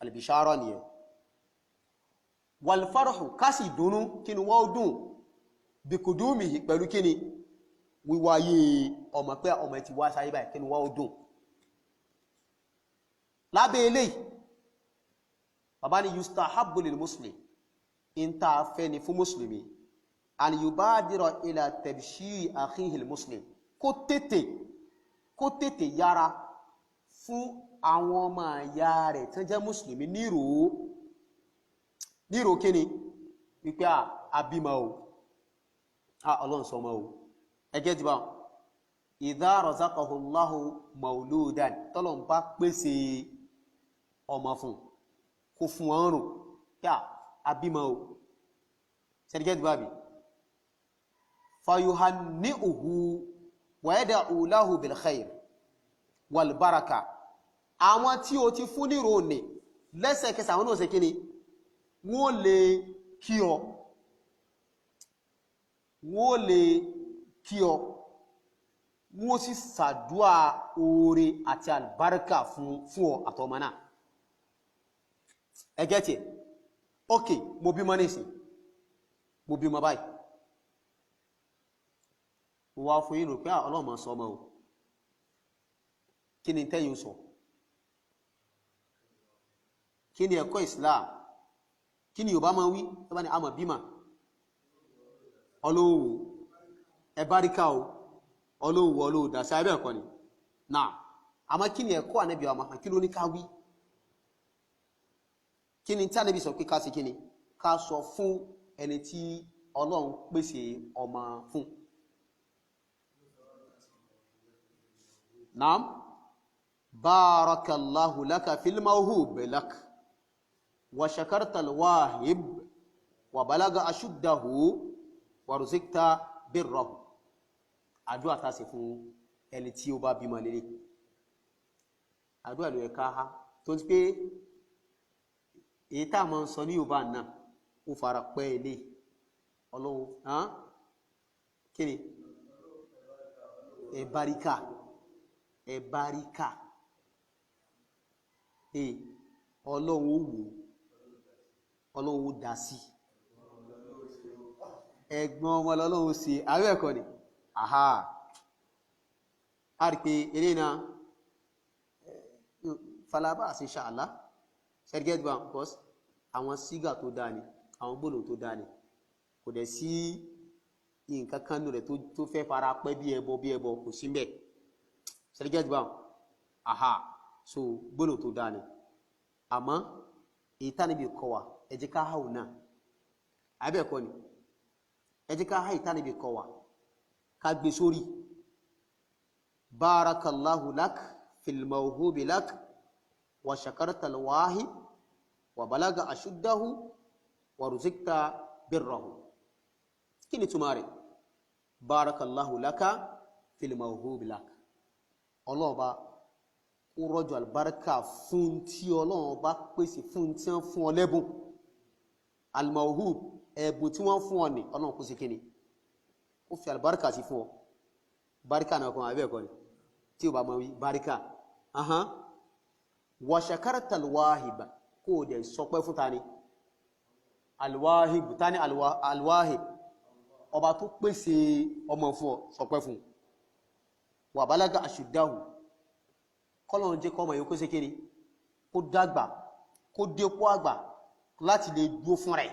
albishara nìyẹn wal farhu kásì dùnú kí ni wá ó dùn bí kudumihi pẹ̀lú kí ni wíwáyé ọmọ pé ọmọ yìí ti wá sáyé báyìí kí ni wá ó dùn lábẹ́ eléyìí bàbá ni yustahabbu lil muslim in ta fẹ́ ni fún muslimi an yubadira ila tabshiri akhihi al muslim kó tètè yára fún àwọn ọmọ ìyá rẹ̀ tán jẹ́ muslimi nírò kíni wípé àbímọ o Ọlọ́run sọ mọ́ o ẹgẹ́ jùbá idha razaqahu Allahu mauludan tọ́lọ̀ ń bá pèsè ọmọ fún kó fún ọrùn àbímọ o ṣẹ́dígẹ́ jùbá bí fayuhanni'uhu wa yada'u lahu bil khair wal baraka àwọn tí ó ti fún nírò ní lẹ́sẹ̀kẹsẹ̀ àwọn náà ṣe kíni wọ́n lè kí ọ wọ́n sì ṣàdúà oore àti albarka fún ọ àtọmọ náà ẹgẹ́ tí ok mo bímọ nísìn mo bímọ báyìí mo wá fún ìlú pé ọlọ́mọ sọmọ o kí ni tẹ́yìn sọ kí ni ẹ̀kọ́ Islam kí ni Yorùbá máa wí tó bá ní àmọ̀ bímọ ọlọ́wọ́ ẹbáríkà o ọlọ́wọ́ dàṣà ẹbẹ́ ẹ̀kọ́ ni náà àmọ́ kí ni ẹ̀kọ́ Ànábì wa Muhammad kí ló ní ká wí kí ni tí Ànábì sọ pé ká sí kí ni ká sọ fún ẹni tí Ọlọ́run pèsè ọmọ fún naam barakallahu laka fil mawhub lak wa shakarta alwahib wa balaga ashuddahu wa ruzikta birrahu àdúà tá ṣe fún ẹni tí ó bá bímọ lélẹ̀ àdúà ló ẹ̀ka ha tó ti pé èyí tá máa ń sọ ní Yorùbá náà ó fara pẹ́ ilé Ọlọ́run kí ni ẹ̀báríkà Ọlọ́run ó dá sí ẹ̀gbọ́n ọmọ Ọlọ́run sí àwẹ́ ẹ̀kọ́ ni àhá a rí pé eré náà falaba àti ṣàlá ṣẹ́gẹ́t bank because àwọn sígà tó dáa ni àwọn gbónà tó dáa ni kò dẹ̀ sí nǹkan kan rẹ̀ tó fẹ́ fara pẹ́ bí ẹbọ kò sí mẹ́ ṣẹ́gẹ́t bank àhá so gbónà tó dáa ni àmọ́ èyí tá níbi kọ́ wa ẹ jẹ́ ká háù náà àbẹ́ẹ̀kọ́ ni ẹ jẹ́ ká háì tá níbi kọ́ wa ká gbé sórí barakallahu lak fil mawhubi lak wa shakarta alwahib wa balaga ashuddahu wa ruzikta birrahu kí ni túmọ̀ rẹ̀ barakallahu laka fil mawhubi lak ọlọ́ọ̀bá ó rọ́jò albarka fún tí Ọlọ́run bá pèsè fún tí wọ́n fún ọ lẹ́bùn almawhub ẹ̀bùn tí wọ́n fún ọ ní Ọlọ́run kó sí kíni ó fi albarka sí fún ọ barika náà kan àbẹ́ ẹ̀kọ́ ni tí ó bá mọ̀ wí barika wa shakarta alwahib kó dẹ̀ sọpẹ́ fún tani alwahib tani alwahib ọba tó pèsè ọmọ fún ọ sọpẹ́ fún wa balaga ashuddahu kọ́lọ̀n jẹ́ kọ́mọ̀ yóò kó sí kí ni kó dàgbà kó dépò àgbà láti lè dúó fún rẹ̀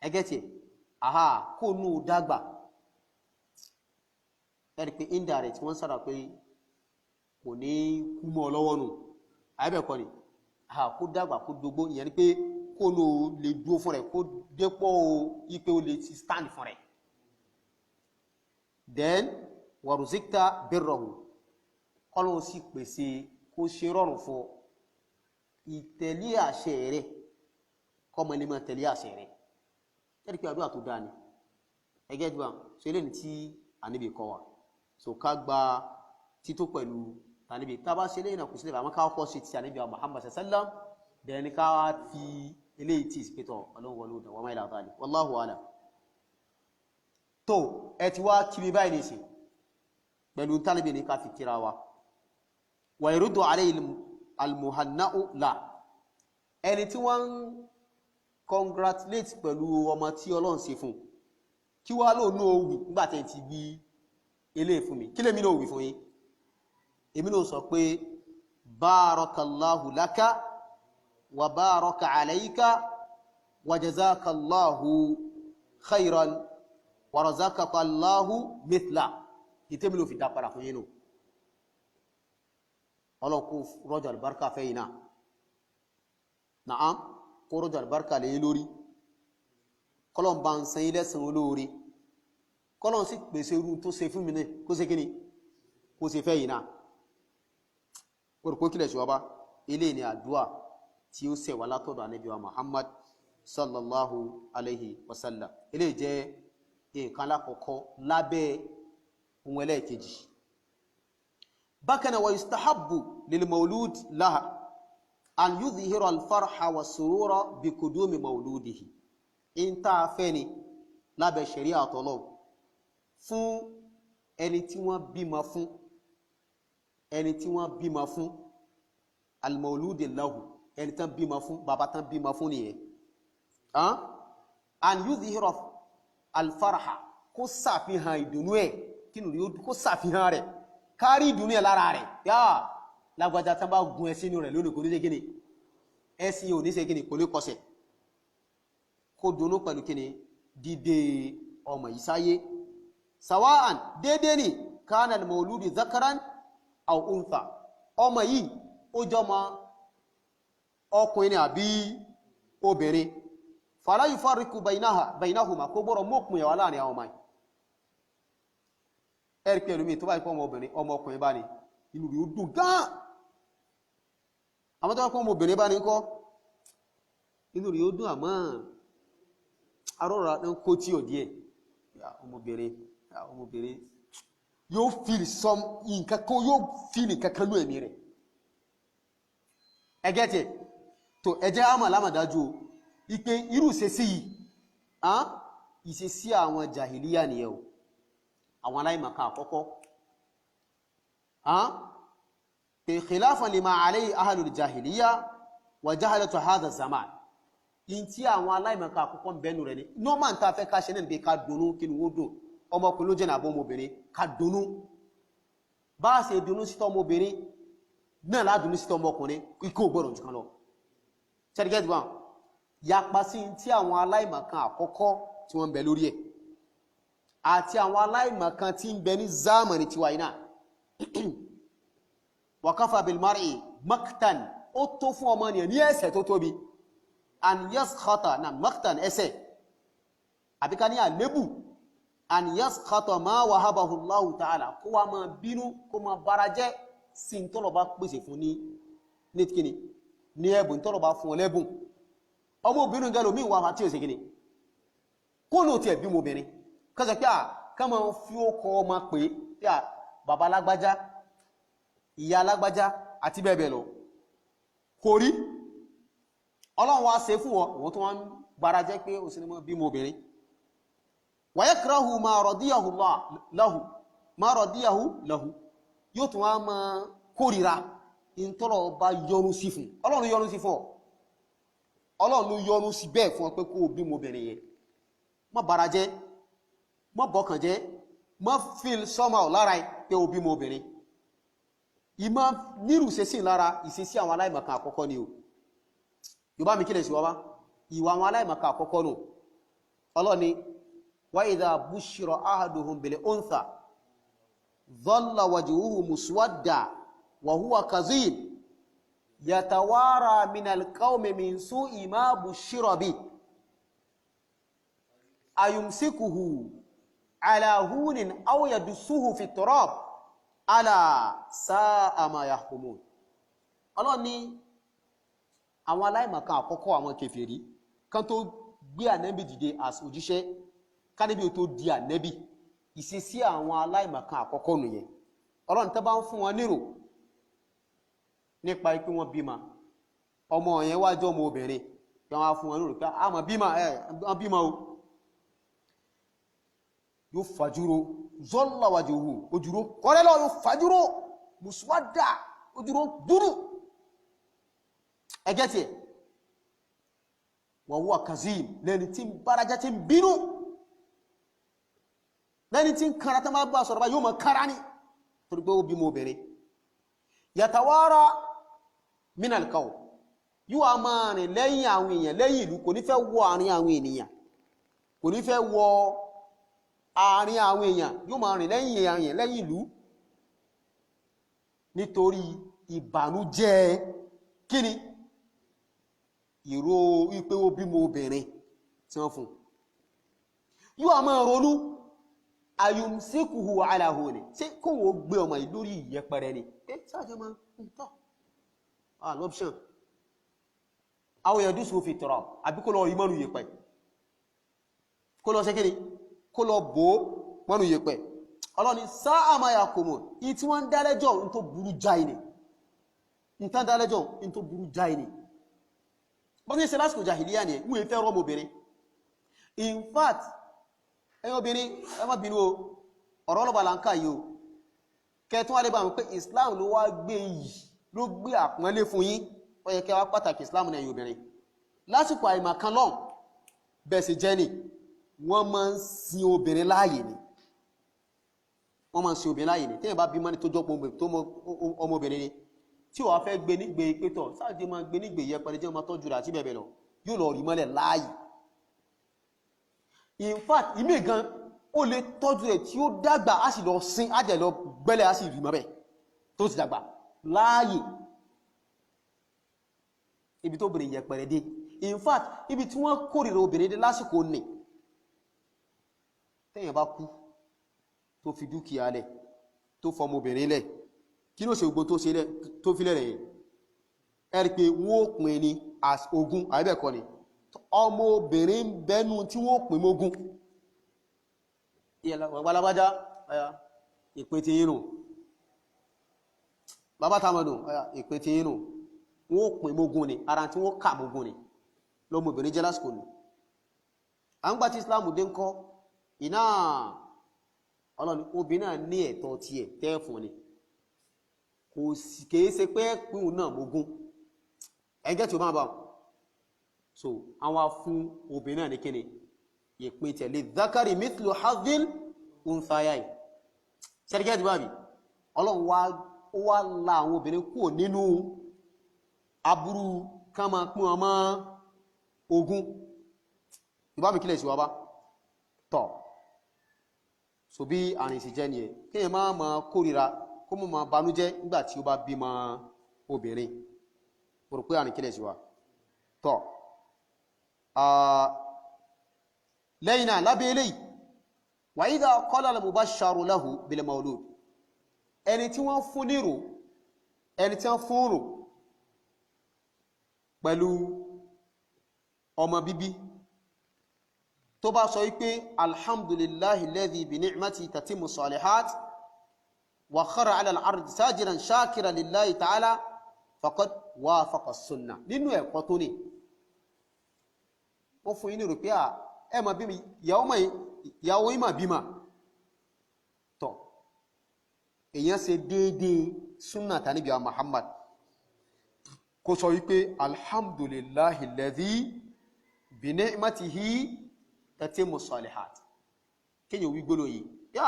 ẹgẹ́tì àhá kó nù dàgbà ẹ̀rì pé indirect wọ́n sára pé kò ní kú mọ́ lọ́wọ́ nù àyẹ́bẹ̀kọ́ ni àhá kó dàgbà kó dógbó ìyẹn ni pé kó nù lè dúó fún rẹ̀ kó dépò ipé ó lè ti stand fún rẹ̀ then waruzikta birrahu Ọlọ́run sì pèsè kó ṣe rọrùn fún ìtẹ̀lé àṣẹ rẹ̀ kọmọ ilé máa tẹ̀lé àṣẹ rẹ̀ ẹ̀rí pé àdúrà tó dáa ni ẹgẹ́ jùlọ ṣe lè ní tí àníbì kọ wà so ká gba tító pẹ̀lú àníbì tá bá ṣe lè náà kò sílẹ̀ àmọ́ ká kọ́ sí ti àníbì Muhammad sallam bẹ̀rẹ̀ ni ká fi eléyìí tí ìsìpẹ́tọ̀ ọlọ́run wọlé òdà wọ́n máa ìlà àbálẹ̀ wallahu a'lam. tó ẹ ti wá kiri báyìí ní ìsìn pẹ̀lú tálíbì ní ká fi kíra wa wa yaruddu alayhi al-muhanna'u la ẹni tí wọ́n congratulate pẹ̀lú ọmọ tí ọlọ́run ṣe fún kí wá lóòónú òwì nígbàtẹ̀ ti bí ilé fún mi kí lèmi náà òwì fún yín èmi náà sọ pé barakallahu laka wa baraka alayka wa jazakallahu khairan wa razaqakallahu mithla ìtẹ́mi ló fi dá padà fún yín nù ọlọ́run kó rọ́jò àlùbáríkà fẹ́ yìí náà na'am kó rọ́jò àlùbáríkà lè lórí kọ́lọ̀n bá ń san ilẹ̀ san olóore kọ́lọ̀n sì pèsè irú tó ṣe fún mi náà kó ṣe kíni kó ṣe fẹ́ yìí náà kó kílẹ̀ ṣùgbọ́n bá ilé ni àdúà tí ó ṣẹ̀ wá látọ̀dọ̀ Ànábì wa Muhammad sallallahu alaihi wasallam ilé jẹ́ nǹkan alákọ̀ọ́kọ́ lábẹ́ ohun ẹlẹ́ẹ̀kejì bákan náà wa yustahabbu lil mawlud laha an yudhhira al-farha wa surura bi qudumi mawludihi in ta fẹ́ ni lábẹ́ sharia àtọ́lọ́ fún ẹni tí wọ́n bímọ fún al-mawlud lahu ẹni tán bímọ fún bàbá tán bímọ fún nìyẹn an yudhhira al-farha kó ṣàfihàn ìdùnnú ẹ̀ kínú rí kó ṣàfihàn rẹ̀ kárí ìdùnnú ẹ̀ lára rẹ̀ yáà lágbàjá tán bá gun ẹṣin rẹ̀ lónìí kò ní ṣe kíni ẹṣin ò ní ṣe kíni kò ní kọsẹ̀ kó dùnnú pẹ̀lú kíni dídé ọmọ yìí sáyé sawa'an dédé ni kana al-mawludu dhakaran aw untha ọmọ yìí ó jọmọ ọkùnrin ni àbí obìnrin fala yufarriqu baynahuma kó gbọ́rọ̀ mọ́kùnrin wà láàrin àwọn ọmọ yìí ẹ̀rí pẹ̀lú mi tó bá ipò ọmọ ọkùnrin bá ní inú rí ó dùn gan àmọ́ tó bá pọ́ ọmọ obìnrin bá ní kọ́ inú rí ó dùn àmọ́ arọ́rọ̀ ń kó tí ò díẹ̀ ọmọbìnrin yóò feel some nǹkankan yóò feel nǹkankan ní ẹ̀mí rẹ̀ ẹgẹ́tẹ̀ tó ẹjẹ́ àmà lámàdájú ipé irú ìṣesí yìí ìṣesí àwọn jahiliya nìyẹn o àwọn aláìmọ̀ká àkọ́kọ́ pé khilafan lima alayhi ahlul jahiliya wa jahalatu hadha zaman in tí àwọn aláìmọ̀ká àkọ́kọ́ ń bẹnu rẹ̀ ní normal ta fẹ́ ká ṣe náà bí ká dùnnú kí ni ó dùn ọmọkùnrin ló jẹ́ nàbọ́ ọmọbìnrin ká dùnnú bá ṣe dùnnú sí ọmọbìnrin náà ládùnnú sí ọmọkùnrin ikú ògbọ́dọ̀ jù kan lọ ṣẹ́dígẹ́dì wọn yapa sí tí àwọn aláìmọ̀ká àkọ́kọ́ tí wọ́n ń bẹ lórí ẹ̀ àti àwọn aláìmọ̀kan tí ń bẹ ní zamani tiwa iná wa kafa bil mar'i maktan ó tó fún ọmọ ní ẹ̀ṣẹ̀ tó tóbi an yaskhata na maktan ẹ̀ṣẹ̀ àbíká ní àlébù an yaskhata ma wahabahu Allahu ta'ala kó wá máa bínú kó máa bara jẹ́ sí tọ́lọ̀ bá pèsè fún ní kíni ní ẹ̀bùn tọ́lọ̀ bá fún ọlẹ́bùn ọmọ obìnrin gẹ́lò mí wà tí ó sì kíni kó ló ti ẹ̀bí mobìnrin kọ́sẹ̀ pé kama fi ó kọ ọmọ pé tí bàbá lágbájá ìyá lágbájá àti bẹ́ẹ̀ bẹ́ẹ̀ lọ kò rí ọlọ́run wá ṣe fún wọn tó wọ́n gbára jẹ́ pé ó sì ní mọ́ bí mobìnrin wa yakrahu ma radiyahu lahu yóò tún wá máa kórìíra ìntọ́lọ̀ bá yọ́nú sí fún ọlọ́run yọ́nú sí fún ọlọ́run yọ́nú sí bẹ́ẹ̀ fún ọ pé kó bí mobìnrin yẹn má bara jẹ́ má bọ́kàn jẹ́ má feel somehow lára pé o bí mobìnrin ìmá nírù ìṣesí lára ìṣesí àwọn aláìmọ̀kan àkọ́kọ́ ni o yóò bá mi kílẹ̀ sí wọ́n ìwà àwọn aláìmọ̀kan àkọ́kọ́ nù ọlọ́ni wa idha bushira ahaduhum bil untha dhalla wajhuhu muswadda wa huwa kazim yatawara minal qawmi min su'i ma bushira bi ayumsikuhu ala hunin aw yadsuhu fi turab ala sa'a ma yahkumun Ọlọ́run ní àwọn aláìmọ̀kan àkọ́kọ́ àwọn kèfèrí kan tó gbé ànábì dìde as òjíṣẹ́ kánẹ́bí tó di ànábì ìṣesí àwọn aláìmọ̀kan àkọ́kọ́ nìyẹn Ọlọ́run tẹ́ bá ń fún wọn nírò nípa pé wọ́n bímọ ọmọ yẹn wá jẹ́ ọmọ obìnrin pé wọ́n á fún wọn lórí pé àmọ́ bímọ o yóò fàjúrò zọ́lá wajhuhu ojúrò kọ́lẹ́lọ́ yóò fàjúrò muswadda ojúrò dúdú ẹgẹ́ tí ẹ̀ wa huwa kazim lẹ́ni tí ń bára tí ń bínú lẹ́ni tí ń kára tó máa bá sọ̀rọ̀ bá yóò mọ̀ kára ní torí pé ó bí mọ́ obìnrin yatawara minal qawm yóò a máa rìn lẹ́yìn àwọn èèyàn lẹ́yìn ìlú kò ní fẹ́ wọ àárín àwọn ènìyàn kò ní fẹ́ wọ àárín àwọn èèyàn yóò máa rìn lẹ́yìn èèyàn lẹ́yìn ìlú nítorí ìbànújẹ́ kíni ìró wípé ó bímọ obìnrin tí wọ́n fún yóò a máa ronú ayumsikuhu ala huni ṣé kó wọ́n gbé ọmọ yìí lórí ìyẹpẹrẹ ni sáàjẹ́ máa ń tọ́ l'option àwọn èèyàn dúsù fi tọrọ àbí kó lọ rí mọ́nù yẹpẹ kó lọ ṣẹ́kiri kó lọ bó mọ́nù yẹpẹ ọlọ́ni sáà máa yà kò mọ̀ ìyí tí wọ́n ń dálẹ́jọ́ ń tó burú jáì ni nǹkan dálẹ́jọ́ ń tó burú jáì ni bọ́n ní ṣe lásìkò jahiliya ni mú ìfẹ́ rọ́mọ obìnrin in fact ẹ̀yin obìnrin ẹ má bínú o ọ̀rọ̀ ọlọ́ba là ń kà yìí o kẹtún wá lè bá wọn pé Islam ló wá gbé yìí ló gbé àpọ́nlé fún yín ó yẹ kẹ́ wá pàtàkì Islam ní ẹ̀yin obìnrin lásìkò àìmọ̀kan lọ́n bẹ́ẹ̀ sì jẹ́ ni wọ́n máa ń sin obìnrin láàyè ni wọ́n máa ń sin obìnrin láàyè ni téèyàn bá bí mọ́ni tó jọ́pọ̀ ọmọbìnrin ni tí wàá fẹ́ gbé nígbè pétọ̀ sáàdé máa gbé nígbè yẹpẹrẹ jẹ́ ọmọ tọ́jú rẹ̀ àti bẹ́ẹ̀ bẹ́ẹ̀ lọ yóò lọ rí mọ́lẹ̀ láàyè in fact ìmí gan ó lè tọ́jú rẹ̀ tí ó dàgbà á sì lọ sin á jẹ́ lọ gbẹ́lẹ̀ á sì rí mọ́ bẹ́ẹ̀ tó ti dàgbà láàyè ibi tó obìnrin yẹpẹrẹ dé in fact ibi tí wọ́n kórìíra obìnrin dé lásìkò ní téèyàn bá kú tó fi dúkìá lẹ̀ tó fọmọ obìnrin lẹ̀ kí ló ṣe gbogbo tó ṣe tó fi lẹ́rẹ̀ yìí ẹ̀rí pé wọ́n pín ní ogún àìbẹ̀kọ́ ni ọmọ obìnrin bẹ́nu tí wọ́n pín mógún ìyàlábájá ìpín ti yínú bàbá tamadùn ìpín ti yínú wọ́n pín mógún ni ara tí wọ́n kà mógún ni lọ́mọ obìnrin jẹ́ lásìkò ni à ń gbà tí Islam dé ń kọ́ iná ọlọ́ni obìnrin náà ní ẹ̀tọ́ tiẹ̀ tẹ́ẹ̀fún ni kìí ṣe pé pín náà mógún ẹgẹ́ tí ó máa bá so àwọn fún obìnrin náà ní kíni ìpín tẹ̀lé zakari mithlu hadhil unthayai ṣẹ́rẹ́gẹ́ tí bá bí ọlọ́run wá la àwọn obìnrin kúrò nínú aburú ká máa pín ọmọ ogún ìbá mi kílẹ̀ sí wa bá tọ̀ so bí àrìn sí jẹ́ ni ẹ̀ kíyàn máa kórìíra kó mọ́ ma banújẹ́ nígbà tí ó bá bímọ obìnrin mo rò pé àrìn kílẹ̀ sí wa tọ́ lẹ́yìn náà lábẹ́ eléyìí wa idha qala al-mubashsharu lahu bil mawlud ẹni tí wọ́n fún nírò ẹni tí wọ́n fún rò pẹ̀lú ọmọ bíbí tó bá sọ wípé alhamdulillahi alladhi bi ni'mati tatimmu salihat wa khara ala al-ard sajidan shakira lillahi ta'ala faqad wafaqa as-sunnah nínú ẹ̀kọ́ tó ní wọ́n fún yín ní rò pé ẹ ma bí mi ìyàwó yí ma bí ma tọ́ èyàn ṣe déédé súnnà tàníbí wa Muhammad kó sọ wípé alhamdulillahi alladhi bi ni'matihi tatimmu salihat kíyàn wí gbóló yìí yá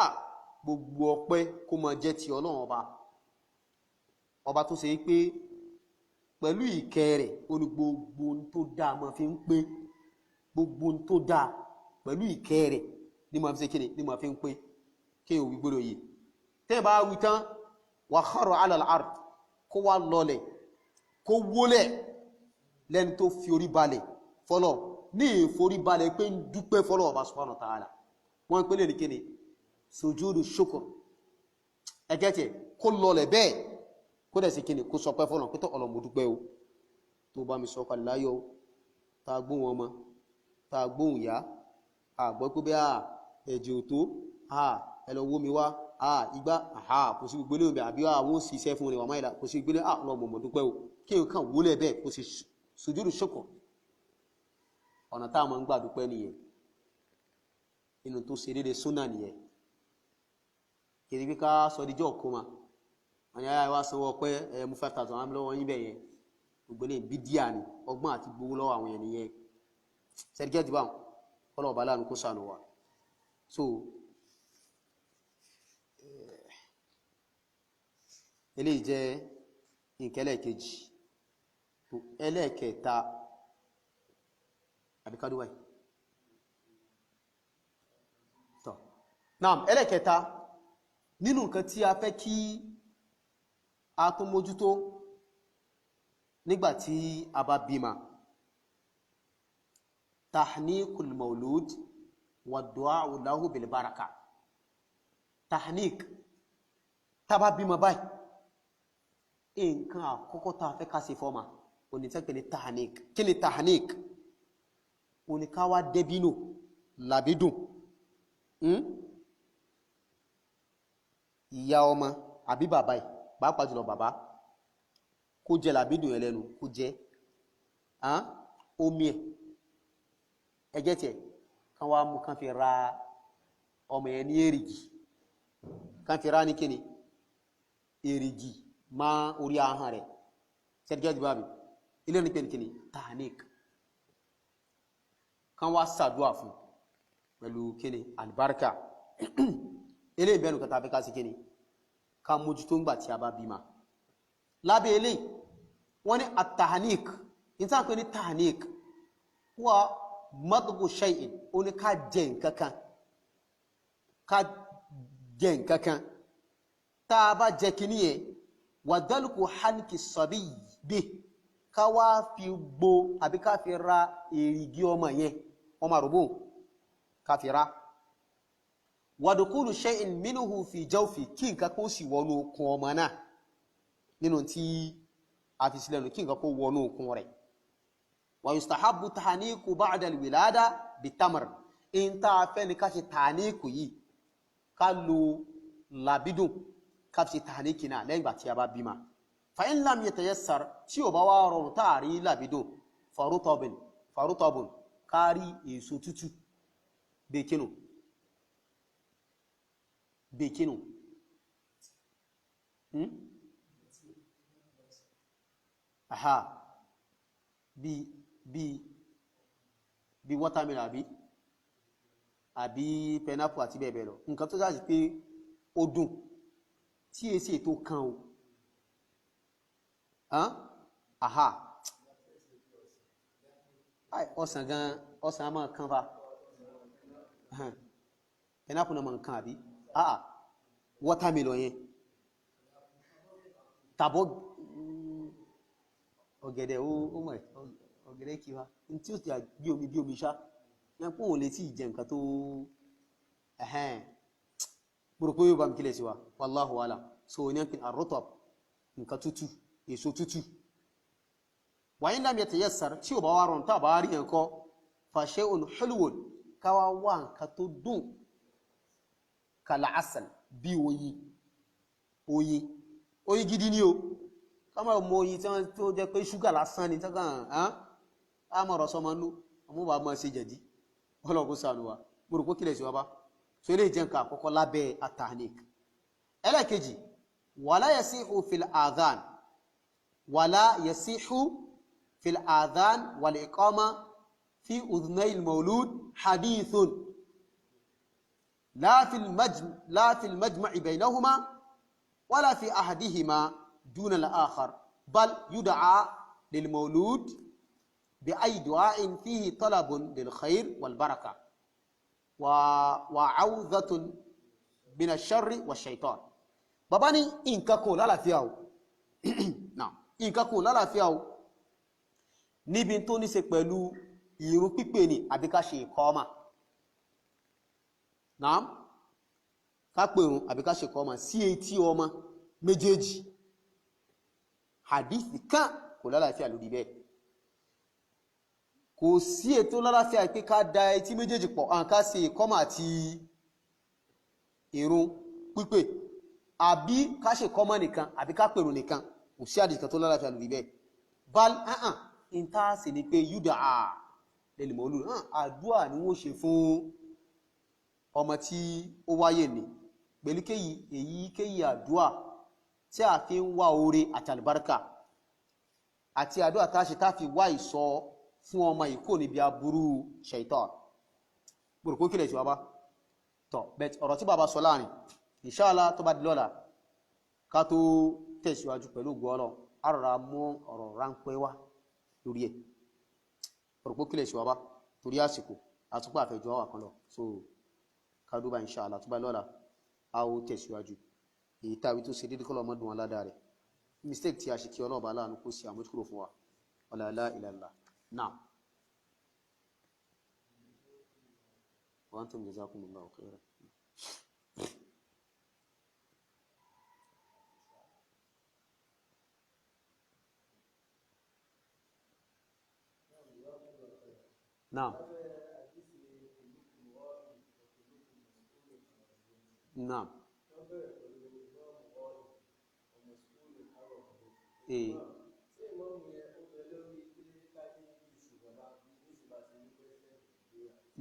gbogbo ọpẹ́ kó ma jẹ́ ti Ọlọ́run ọba tó ṣe wípé pẹ̀lú ìkẹ́ rẹ̀ ó ní gbogbo tó dáa ma fi ń pé gbogbo tó dáa pẹ̀lú ìkẹ́ rẹ̀ ní ma fi ṣe kíni ní ma fi ń pé kíyàn wí gbóló yìí tẹ́ bá wí tán wa kharra ala al-ard kó wá lọlẹ̀ kó wólẹ̀ lẹ́ni tó fi orí balẹ̀ fọ́lọ̀ ní ìforí balẹ̀ pé ń dúpẹ́ fọ́lọ̀ ọba subhanahu wa ta'ala wọ́n pẹ́lẹ̀ ní kíni sujudu shukr ẹgẹ́tẹ̀ kó lọlẹ̀ bẹ́ẹ̀ kó dẹ̀ sí kíni kó sọ pẹ́ fọ́lọ̀ pẹ́tọ̀ ọlọ́mọ dúpẹ́ o tó bá mi sọ kalẹ̀ láyọ̀ ta gbóhùn ọmọ ta gbóhùn yá àgbọ́ pé bẹ́ ẹ̀jẹ̀ ò tó ẹlọ́wó mi wá igbá kò sí gbélé òbí àbí àwọn òṣìṣẹ́ fún rẹ̀ wà máìlá kò sí gbélé ọlọ́mọ dúpẹ́ o kí o kàn wólẹ̀ bẹ́ẹ̀ kò sí sujudu shukr ọ̀nà tá máa ń gbà dúpẹ́ nìyẹn inú tó ṣe déédéé súnà nìyẹn kìí bí ká sọ díjọ́ kó ma wọ́n ni ayá wá sanwó ọpẹ́ mú 5,000 àmì lọ́wọ́ yín bẹ̀ yẹn gbogbo ní bídíà ni ọgbọ́n àti gbowó lọ́wọ́ àwọn ènìyàn yẹn sẹ́díkẹ́ ti báwọn kọ́lọ̀ ọ̀bá láàánú kó sànù wa so eléyìí jẹ́ ìkẹlẹ̀ kejì ẹlẹ́ẹ̀kẹta àbíkádúwáì tọ́ náà ẹlẹ́ẹ̀kẹta nínú nǹkan tí a fẹ́ kí a tún mójútó nígbàtí a bá bímọ tahnikul maulud wa du'a'u lahu bil baraka tahnik tá bá bímọ báyìí nǹkan àkọ́kọ́ tá fẹ́ ká ṣe fọ́mà onítẹ́pẹ̀ ní tahnik kí ni tahnik oníkáwá dẹ́bínú làbídùn ìyá ọmọ àbí bàbá ẹ̀ pàápàá jùlọ bàbá kó jẹ làbídùn ẹlẹ́nu kó jẹ omi ẹ̀ ẹgẹ́ tí ẹ̀ kan wá mú kan fi ra ọmọ ẹ̀ ní èrìgì kan fi ra ní kíni èrìgì má orí ahọ́n rẹ̀ sẹ́díkẹ́ jù bá mi ilé ní kíni tahnik kan wá sàdúà fún pẹ̀lú kíni albarka ilé ìbẹ̀nù kẹta fẹ́ ká sí kíni ká mójútó ń gbà tí a bá bímọ lábẹ́ ilé wọ́n ní at-tahnik ìtàn pé ní tahnik wà madghu shay'in ó ní ká jẹ nǹkankan tá a bá jẹ kíní yẹn wà dálùkù hanki sabi bí ká wá fi gbó àbí ká fi ra èrìgì ọmọ yẹn ọmọ àrùbó ká fi ra wàdùkúlù shay'in minhu fi jawfi kí nǹkan kó sì wọnú okùn ọmọ náà nínú tí a fi sílẹ̀ nù kí nǹkan kó wọnú okùn rẹ̀ wa yustahabbu tahaniku ba'da al-wilada bitamr in ta fẹ́ ni ká ṣe tahaniku yìí ká lo làbídùn ká fi ṣe tahaniki náà lẹ́yìn ìgbà tí a bá bímọ fa in lam yatayassar tí ò bá wá rọrùn táàrí làbídùn farutabun kárí èso tútù bekinu aha bí watermelon àbí pineapple àti bẹ́ẹ̀ bẹ́ẹ̀ lọ nǹkan tó dájú pé ó dùn tí èsì ètò kan o aha ọsàn gan ọsàn a máa kan fa pineapple náà máa kan àbí watermelon yẹn tàbọ̀ ọ̀gẹ̀dẹ̀ ó mọ̀ ọ̀gẹ̀dẹ̀ kí wá tí ó ti bí omi ṣá yẹn kó òun lè tí ìjẹ nǹkan tó gbogbo yóò bá mi kílẹ̀ sí wa wallahu alam so ní ẹ̀pìn ar-rutab nǹkan tútù èso tútù wa in lam yatayassar tí ò bá wá rọrùn tàbá rí ẹ̀kọ́ fa shay'un hulwun káwá wá nǹkan tó dùn kal-asal bí oyin gidi ni o kama mo oyin tó jẹ́ pé ṣúgà lásán ni tán á mọ̀rọ̀ sọmọ nú ọmọ bá mọ́ sí jẹ̀dí ọlọ́kú sànú wa gbogbo kílẹ̀ sí wa bá so ilé ìjẹ́ nǹkan àkọ́kọ́ lábẹ́ at-tahnik ẹlẹ́kejì wala yasihu fil adhan wal iqama fi udhnay al-mawlud hadithun la fil majma'i baynahuma wala fi ahadihima duna al-akhar bal yud'a lil mawlud bi ay du'a'in fihi talabun lil khair wal baraka wa'awdhatun min ash-sharri wash-shaytan bàbá ní nǹkan kò lálàáfíà o náà nǹkan kò lálàáfíà o níbi tó ní ṣe pẹ̀lú ìrun pípè ní àbí ká ṣe ìkọ́mà náà ká pèrún àbí ká ṣe ìkọ́mà sí etí ọmọ méjèèjì hadith kan kò lálàáfíà lórí bẹ́ẹ̀ kò sí ètò lálàáfíà pé ká da etí méjèèjì pọ̀ ká ṣe ìkọ́mà àti ìrun pípè àbí ká ṣe ìkọ́mà nìkan àbí ká pèrún nìkan kò sí hadith kan tó lálàáfíà lórí bẹ́ẹ̀ bal in ta sì ní pé yúdà lil maulud àdúà ni wọ́n ṣe fún ọmọ tí ó wáyé ni pẹ̀lú èyíkéyìí àdúà tí a fi ń wá oore àti àlùbáríkà àti àdúà tá ṣe tá fi wá ìṣọ́ fún ọmọ ìkó níbi aburú shaitan gbogbo kílẹ̀ tí wá bá tọ̀ bet ọ̀rọ̀ tí bàbá sọ láàrin inshallah tó bá di lọ́la ká tó tẹ̀síwájú pẹ̀lú gbọ́ọ̀lọ́ àrọ̀rà mú ọ̀rọ̀ ráńpẹ́ wá lórí ẹ̀ ọ̀rọ̀ kílẹ̀ tí wá bá torí àsìkò àtúpà àfẹ́jọ́ wà kan lọ so ká dúbà inshallah tó bá lọ́la a ó tẹ̀síwájú èyí tàbí tó ṣe dédé kọ́lọ̀ mọ́dún wọn ládàá rẹ̀ mistake tí a ṣe kí ọlọ́ọ̀bá láàánú kó sí àmójúkúrò fún wa wala la ilaha illallah náà wa antum jazakumullahu khairan náà náà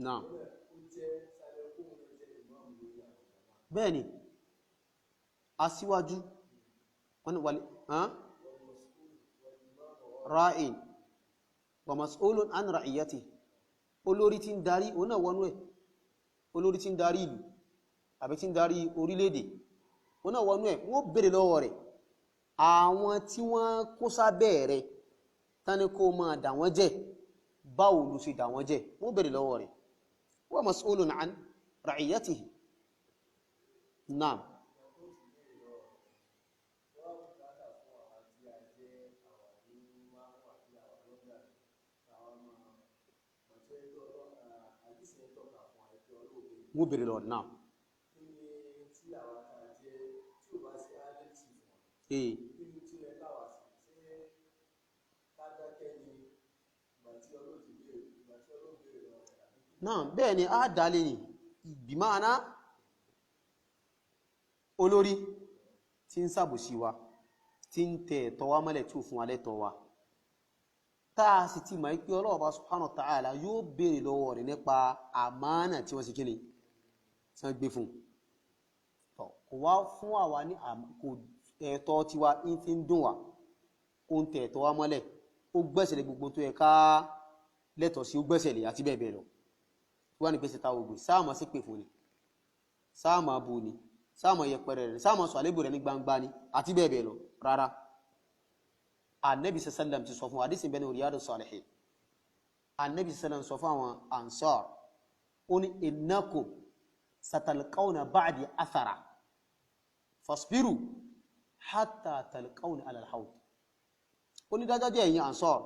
náà bẹ́ẹ̀ni aṣíwájú wọ́n ni wàlẹ̀ ra'in wa mas'ulun an ra'iyati olórí tí ń darí òun náà wọnú ẹ̀ olórí tí ń darí ìlú àbí tí ń darí orílẹ̀-èdè òun náà wọnú ẹ̀ wọ́n bèèrè lọ́wọ́ rẹ̀ àwọn tí wọ́n kó sábẹ́ rẹ̀ tání kó máa dà wọ́n jẹ báwo ló ṣe dà wọ́n jẹ wọ́n bèèrè lọ́wọ́ rẹ̀ wa mas'ulun an ra'iyatihi naam wọ́n bèèrè lọ́wọ́ naam náà bẹ́ẹ̀ ni a dálé ní ìgbìmáàná olórí tí ń ṣàbòsí wa tí ń tẹ ẹ̀tọ́ wa mọ́lẹ̀ tí ó fún wa lẹ́tọ̀ wa táà sì ti mọ̀ pé Ọlọ́run subhanahu wa ta'ala yóò béèrè lọ́wọ́ rẹ̀ nípa àmánà tí wọ́n sì kíni tí wọ́n gbé fún kò wá fún àwa ní ẹ̀tọ́ tiwa ń fi ń dùn wá ó ń tẹ ẹ̀tọ́ wa mọ́lẹ̀ ó gbẹ́sẹ̀lẹ̀ gbogbo tó yẹ ká lẹ́tọ̀ sí ó gbẹ́sẹ̀lẹ̀ àti bẹ́ẹ̀ bẹ́ẹ̀ lọ wọ́n ní pèsè táwọn ògbè sáàmà sí pè fún ni sáàmà bú ni sáàmà yẹpẹrẹ rẹ̀ sáàmà sọ àlébù rẹ̀ ní gbangba ni àti bẹ́ẹ̀ bẹ́ẹ̀ lọ rárá Ànábì sallam ti sọ fún hadisi bẹ́ẹ̀ ní Riyadus Salihin Ànábì sallam sọ fún àwọn Ansar ó ní innakum satalqawna ba'di athara fasbiru hatta talqawna ala al-hawd ó ní dájájẹ́ ẹ̀yin Ansar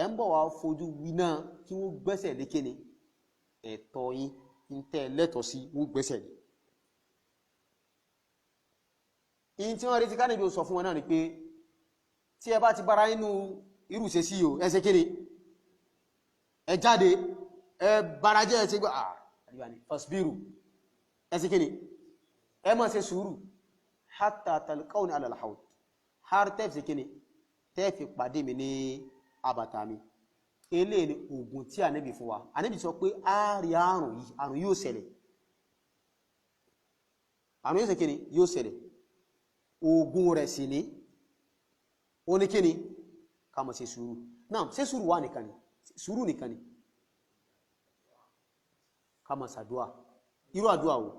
ẹ̀ ń bọ̀ wá fojú winá kí wọ́n gbẹ́sẹ̀ lékè ni ẹ̀tọ́ yín ń tẹ́ lẹ́tọ̀ sí wọ́n gbẹ́sẹ̀ ní in tí wọ́n rí ti ká níbi ò sọ fún wọn náà ni pé tí ẹ bá ti bára inú irúṣẹ́ sí o ẹ ṣe kíni ẹ jáde ẹ bára jẹ́ ẹ ṣe gbá àríwáni fasbiru ẹ ṣe kíni ẹ má ṣe sùúrù hatta talqawni ala al-hawd har tẹ́ fi kíni tẹ́ fi pàdé mi ní àbàtà mi ele ni ogun tí Ànábì fún wa Ànábì sọ pé a rí àrùn yóò ṣẹlẹ̀ àrùn yóò ṣe kíni yóò ṣẹlẹ̀ ogun rẹ̀ sì ní ó ní kíni ká má ṣe sùúrù náà ṣe sùúrù wà nìkan ni sùúrù nìkan ni ká má ṣàdúà irú àdúà wo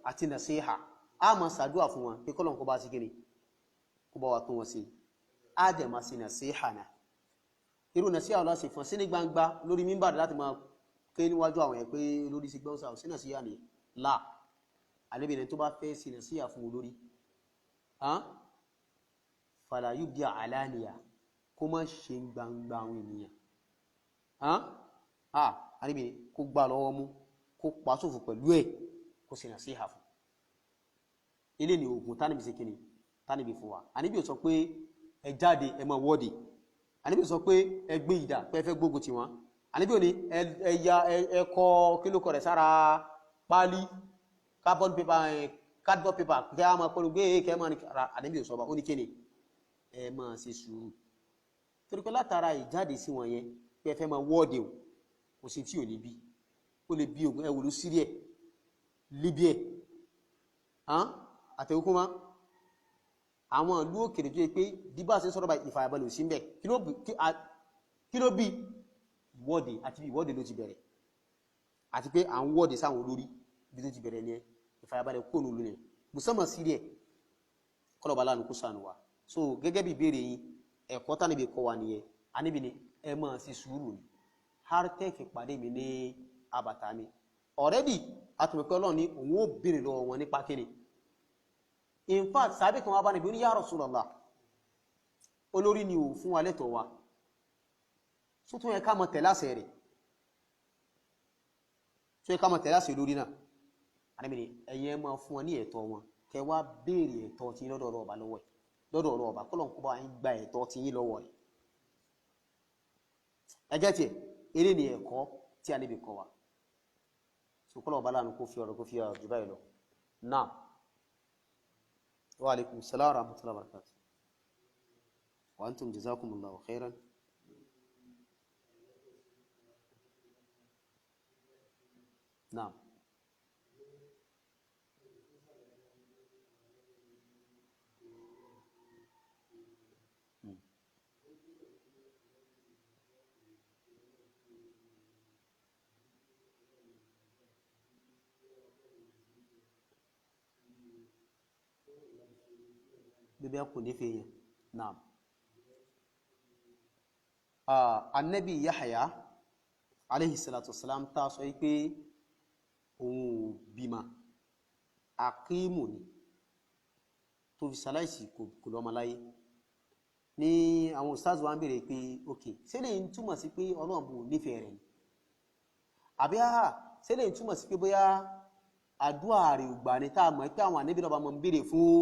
àti nasiha a má ṣàdúà fún wọn pé kọ́lọ̀ kó bá sí kíni kó bá wa tún wọn sí adẹ̀mà sí nasiha náà irú nasiha ọlá sí fún sí ní gbangba lórí mímbàdì láti máa ké níwájú àwọn ẹ̀ pé lórí sí gbọ́nsà ò sí nasiha ní láà alébìnrin tó bá fẹ́ sí nasiha fún olórí fala yubdi alaniya kó má ṣe gbangba àwọn ènìyàn alébìnrin kó gbà lọ́wọ́ mú kó pàṣòfò pẹ̀lú ẹ̀ kó sí nasiha fún ilé ni ogun tánìbì sí kíni tánìbì fún wa Ànábì ò sọ pé ẹ jáde ẹ má wọ́de Ànábì ò sọ pé ẹ gbé ìdá pé ẹ fẹ́ gbógun ti wọn Ànábì ò ní ẹ̀yà ẹ̀kọ́ kílókọ rẹ̀ sára páálí cardboard paper kí a máa pọ̀lú gbé kẹ́ máa ní Ànábì ò sọ bá ó ní kíni ẹ máa ṣe sùúrù torí pé látara ìjáde sí wọn yẹn pé ẹ fẹ́ máa wọ́ọ̀dẹ o kò sí tí ò ní bí ó lè bí ogun ẹwùlú Syria Libya àtẹ̀wókúnmá àwọn ìlú òkèrè tó yẹ pé díbà sí sọ́rọ̀ bá ìfàyàbalẹ̀ sí mbẹ̀ kí ló bí ìwọ́de àti bí ìwọ́de ló ti bẹ̀rẹ̀ àti pé à ń wọ́de sáwọn olórí bí tó ti bẹ̀rẹ̀ ní ìfàyàbalẹ̀ kó nù lónìí musamman Syria kọlọ̀bà lánàá kó sànù wa so gẹ́gẹ́ bí ìbéèrè yìí ẹ̀kọ́ tá níbi kọ́ wa nìyẹn a níbi ni ẹ máa ṣe sùúrù ni hartef pàdé mi ní abàtà mi already àtùmọ̀pẹ́ ọlọ́run ní òun ó béèrè lọ́wọ́ wọn nípa kíni in fact sàbí kan wá bá níbi ó ní ya Rasulullah olórí ni ò fún wa lẹ́tọ̀ọ́ wa tó tún yẹ ká mọ tẹ̀láṣẹ rẹ̀ tó yẹ ká mọ tẹ̀láṣẹ lórí náà a níbi ni ẹ̀yin ẹ máa fún wọn ní ẹ̀tọ́ wọn kẹ wá béèrè ẹ̀tọ́ tí lọ́dọ̀ ọba lọ́wọ́ ẹ̀ lọ́dọ̀ ọba kọ́lọ̀ kó bá ń gba ẹ̀tọ́ tí yín lọ́wọ́ rẹ̀ ẹjẹ́ tiẹ̀ eré ni ẹ̀kọ́ tí a níbi kọ́ wa so kọ́lọ̀ ọba lánàá kó fi ọ̀rọ̀ kó fi ọ̀rọ̀ jù báyìí lọ náà wa alaikum salaam wa rahmatullahi wa barakatuh wa antum jazakumullahu khairan naam bíbí a kò nífẹ̀ẹ́ yẹn naam annabi Yahya alayhi salatu wasalam ta sọ pé òun bímọ akíìmù ni tó fi ṣaláìsí kò lọ́mọ láyé ní àwọn ustaz wa ń bèèrè pé ok ṣé lè ń túmọ̀ sí pé Ọlọ́run bò nífẹ̀ẹ́ rẹ̀ ni àbí ṣé lè ń túmọ̀ sí pé bóyá àdúrà rẹ̀ ò gbà ní tá a mọ̀ pé àwọn ànábì lọ́ba mọ̀ ń bèèrè fún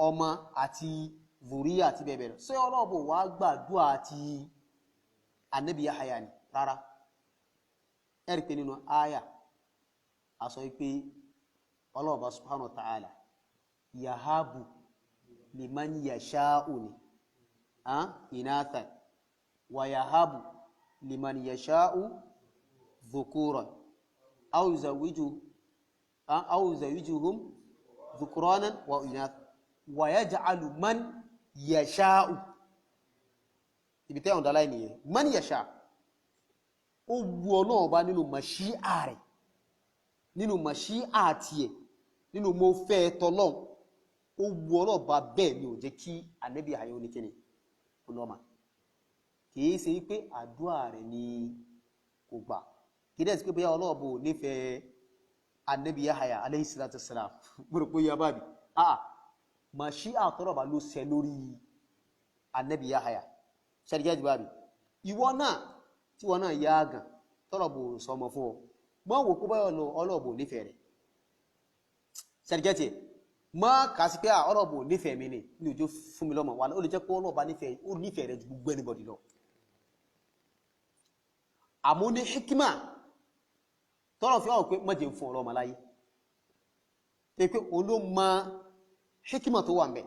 ọmọ àti zuriya àti bẹ́ẹ̀ bẹ́ẹ̀ lọ ṣé Ọlọ́run bò wá gbàdúrà àti ànábì Yahya ni rárá ẹ̀rí pé nínú àyà a sọ pé Ọlọ́run subhanahu wa ta'ala yahabu liman yasha'u ni inathan wa yahabu liman yasha'u dhukuran aw yuzawijuhum dhukuranan wa inathan wa yaj'alu man yasha'u ibi tẹ́ ọ̀dá láì nìyẹn man yasha ó wu Ọlọ́run bá nínú màṣíà rẹ̀ nínú màṣíà tiẹ̀ nínú mo fẹ́ tọ́lọ́run ó wu Ọlọ́run bá bẹ́ẹ̀ ni ò jẹ́ kí ànábì Yahya oníkíni ọlọ́mà kìí ṣe pé àdúrà rẹ̀ ni kò gbà kìí dẹ̀ sí pé bóyá Ọlọ́run bò nífẹ̀ẹ́ ànábì Yahya alayhi salatu wassalam gbọ́dọ̀ pé yá bábí màṣíà tọ́rọ̀ bá ló ṣẹ lórí ànábì Yahya ṣẹ́díjẹ́ bábí ìwọ náà tí wọ́n náà yá gan tọ́rọ̀ bò sọmọ fún ọ mọ́ wò kó báyọ̀ lọ Ọlọ́run bò nífẹ̀ẹ́ rẹ̀ ṣẹ́díjẹ́ tiẹ̀ mọ́ kà sí pé Ọlọ́run bò nífẹ̀ẹ́ mi ní òjò fún mi lọ́mọ wà ó lè jẹ́ pé Ọlọ́run bá nífẹ̀ẹ́ rẹ̀ ju gbogbo anybody lọ àmọ́ ní hikima tọ́rọ̀ fi hàn pé mọ́jẹ̀ fún ọlọ́mọ láyé tó pé olóòmọ hikima tó wà ń bẹ̀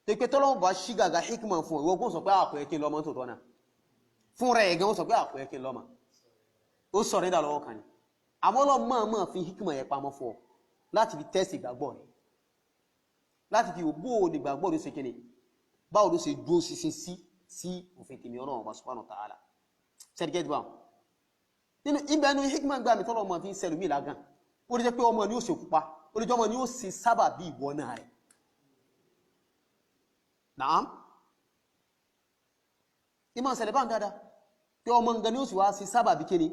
tó pé tọ́lọ́wọ́ bá ṣí gàgà hikima fún ìwọ́gbọ́n sọ pé àpẹẹkẹ́ lọ́mọ tó tọ́nà fún rẹ̀ ẹ̀gẹ́ wọ́n sọ pé àpẹẹkẹ́ lọ́mọ ó sọ nídà lọ́wọ́ kan ní àmọ́ ọlọ́mọ fi hikima yẹ pamọ́ fún ọ láti fi tẹ́sì ìgbàgbọ́ rẹ̀ láti fi ògbó ìgbàgbọ́ rẹ̀ ṣe kíni báwo ló ṣe dúró sí òfin tèmi Ọlọ́run bá subhanahu wa ta'ala ṣẹ́díkẹ́ dìbà nínú ìbẹ̀nu hikima gbà mí tọ́lọ́ ọmọ fi ń sẹ́lù mí lágán ó lè jẹ́ pé ọmọ ni ó ṣe òkúpa ó lè jẹ́ ọmọ ni ó ṣe sábà bí ìwọ náà rẹ̀ naam ìmọ̀ ṣẹlẹ̀ bá ń dáadáa pé ọmọ nǹkan ni ó sì wá ṣe sábà bí kíni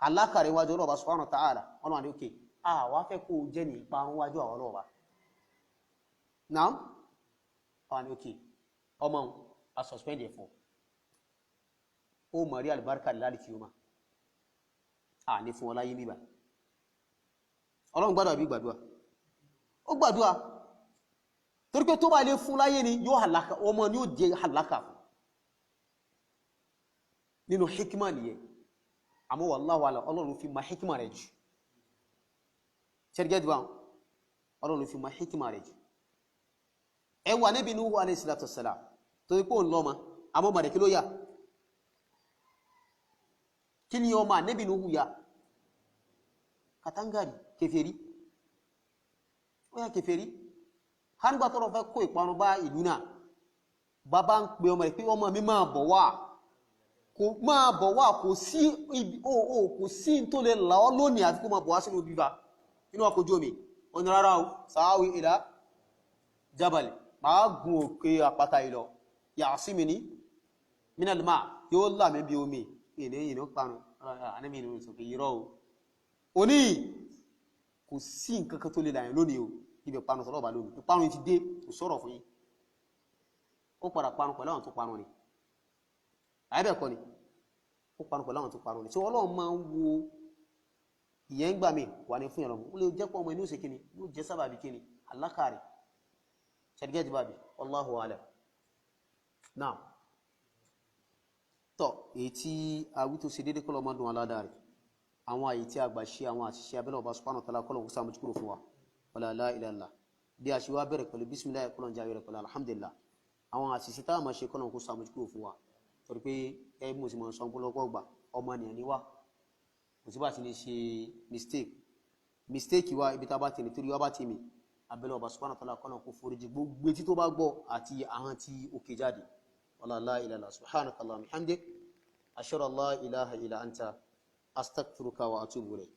alákàrẹ̀ wájú Ọlọ́run subhanahu wa ta'ala ọlọ́run àdé òkè àwa fẹ́ kó jẹ́ ní ipa wájú àwọn Ọlọ́run naam àwọn àdé òkè ọmọ a suspend ẹ̀ fún ó mọ̀ rí àlùbáríkà láti fi ọmọ ní fún ọláyé bíbà Ọlọ́run gbàdúrà bí gbàdúrà ó gbàdúrà torí pé tó bá lè fún láyé ni yóò halaka ọmọ ni ó jẹ halaka fún nínú hikima nìyẹn àmọ́ wallahu a'lam Ọlọ́run fi ma hikima rẹ̀ jù ṣẹ́gẹ́dùbà Ọlọ́run fi ma hikima rẹ̀ jù ẹ wà Nábì Nuhu alayhi salatu wassalam tó ipò ńlọ́mọ àmọ́ mọ̀rẹ̀ kí ló yà kí ni ọmọ Nábì Nuhu yà katangari kèfèrí ó yà kèfèrí hánúgbà tọ́rọ fẹ́ kó ìparun bá ìlú náà bàbá ń pè ọmọ rẹ̀ pé ọmọ mi máa bọ̀ wá kò sí tó lè láọ́ lónìí àti kó máa bọ̀ wá sínú bíbá inú ọkọ̀ ojú omi ọ̀nà rárá o sàáwí ìlà jabal máa gun òkè àpáta ìlọ ya'simuni minal ma' yóò lámẹ́ bí omi ìlẹ́yìn ló parun anẹ́mì inú ìsòkè ìrọ̀ o òní kò sí nǹkan kan tó lè láyìn lónìí o ibẹ̀ parun sọ́rọ̀ bá lónìí ìparun ti dé kò sọ̀rọ̀ fún yín ó padà parun pẹ̀lú àwọn tó parun ni àyẹ́bẹ̀kọ́ ni ó parun pẹ̀lú àwọn tó parun ni tí Ọlọ́run máa ń wo ìyẹn gbà mí wà ní fún ìyànlọ́mù ó lè jẹ́ pọ̀ ọmọ inú òsè kíni ló jẹ́ sábàbí kíni alákàrí ṣẹ́dgẹ́jì bàbí Allahu alam náà tọ́ èyí tí awí tó ṣe dédé kọ́lọ̀ mọ́dún aládàá rẹ̀ àwọn àyè tí a gbà ṣe àwọn àṣìṣe abẹ́lẹ̀ ọba subhanahu wa ta'ala kọ́lọ̀ kó sàmójú kúrò fún wa wala la ilaha illallah bí a ṣe wá bẹ̀rẹ̀ pẹ̀lú bismillah kọ́lọ̀ jáwé rẹ̀ pẹ̀lú alhamdulillah àwọn àṣìṣe tá a máa ṣe kọ́lọ̀ kó sàmójú kúrò fún wa torí pé ẹ mú sí mọ̀ sọ pọ́lọ́pọ́ gbà ọmọ nìyàn ni wá kò sí bá ti lè ṣe mistake wa ibi tá bá ti ní torí wá bá ti mi abẹ́lẹ̀ ọba subhanahu wa ta'ala kọ́lọ̀ kó foríjì gbogbo etí tó bá gbọ́ àti ahọ́n tí ó ké jáde wala la ilaha illallah subhanaka allahumma hamdik ashhadu an la ilaha illa anta astaghfiruka wa atubu ilayk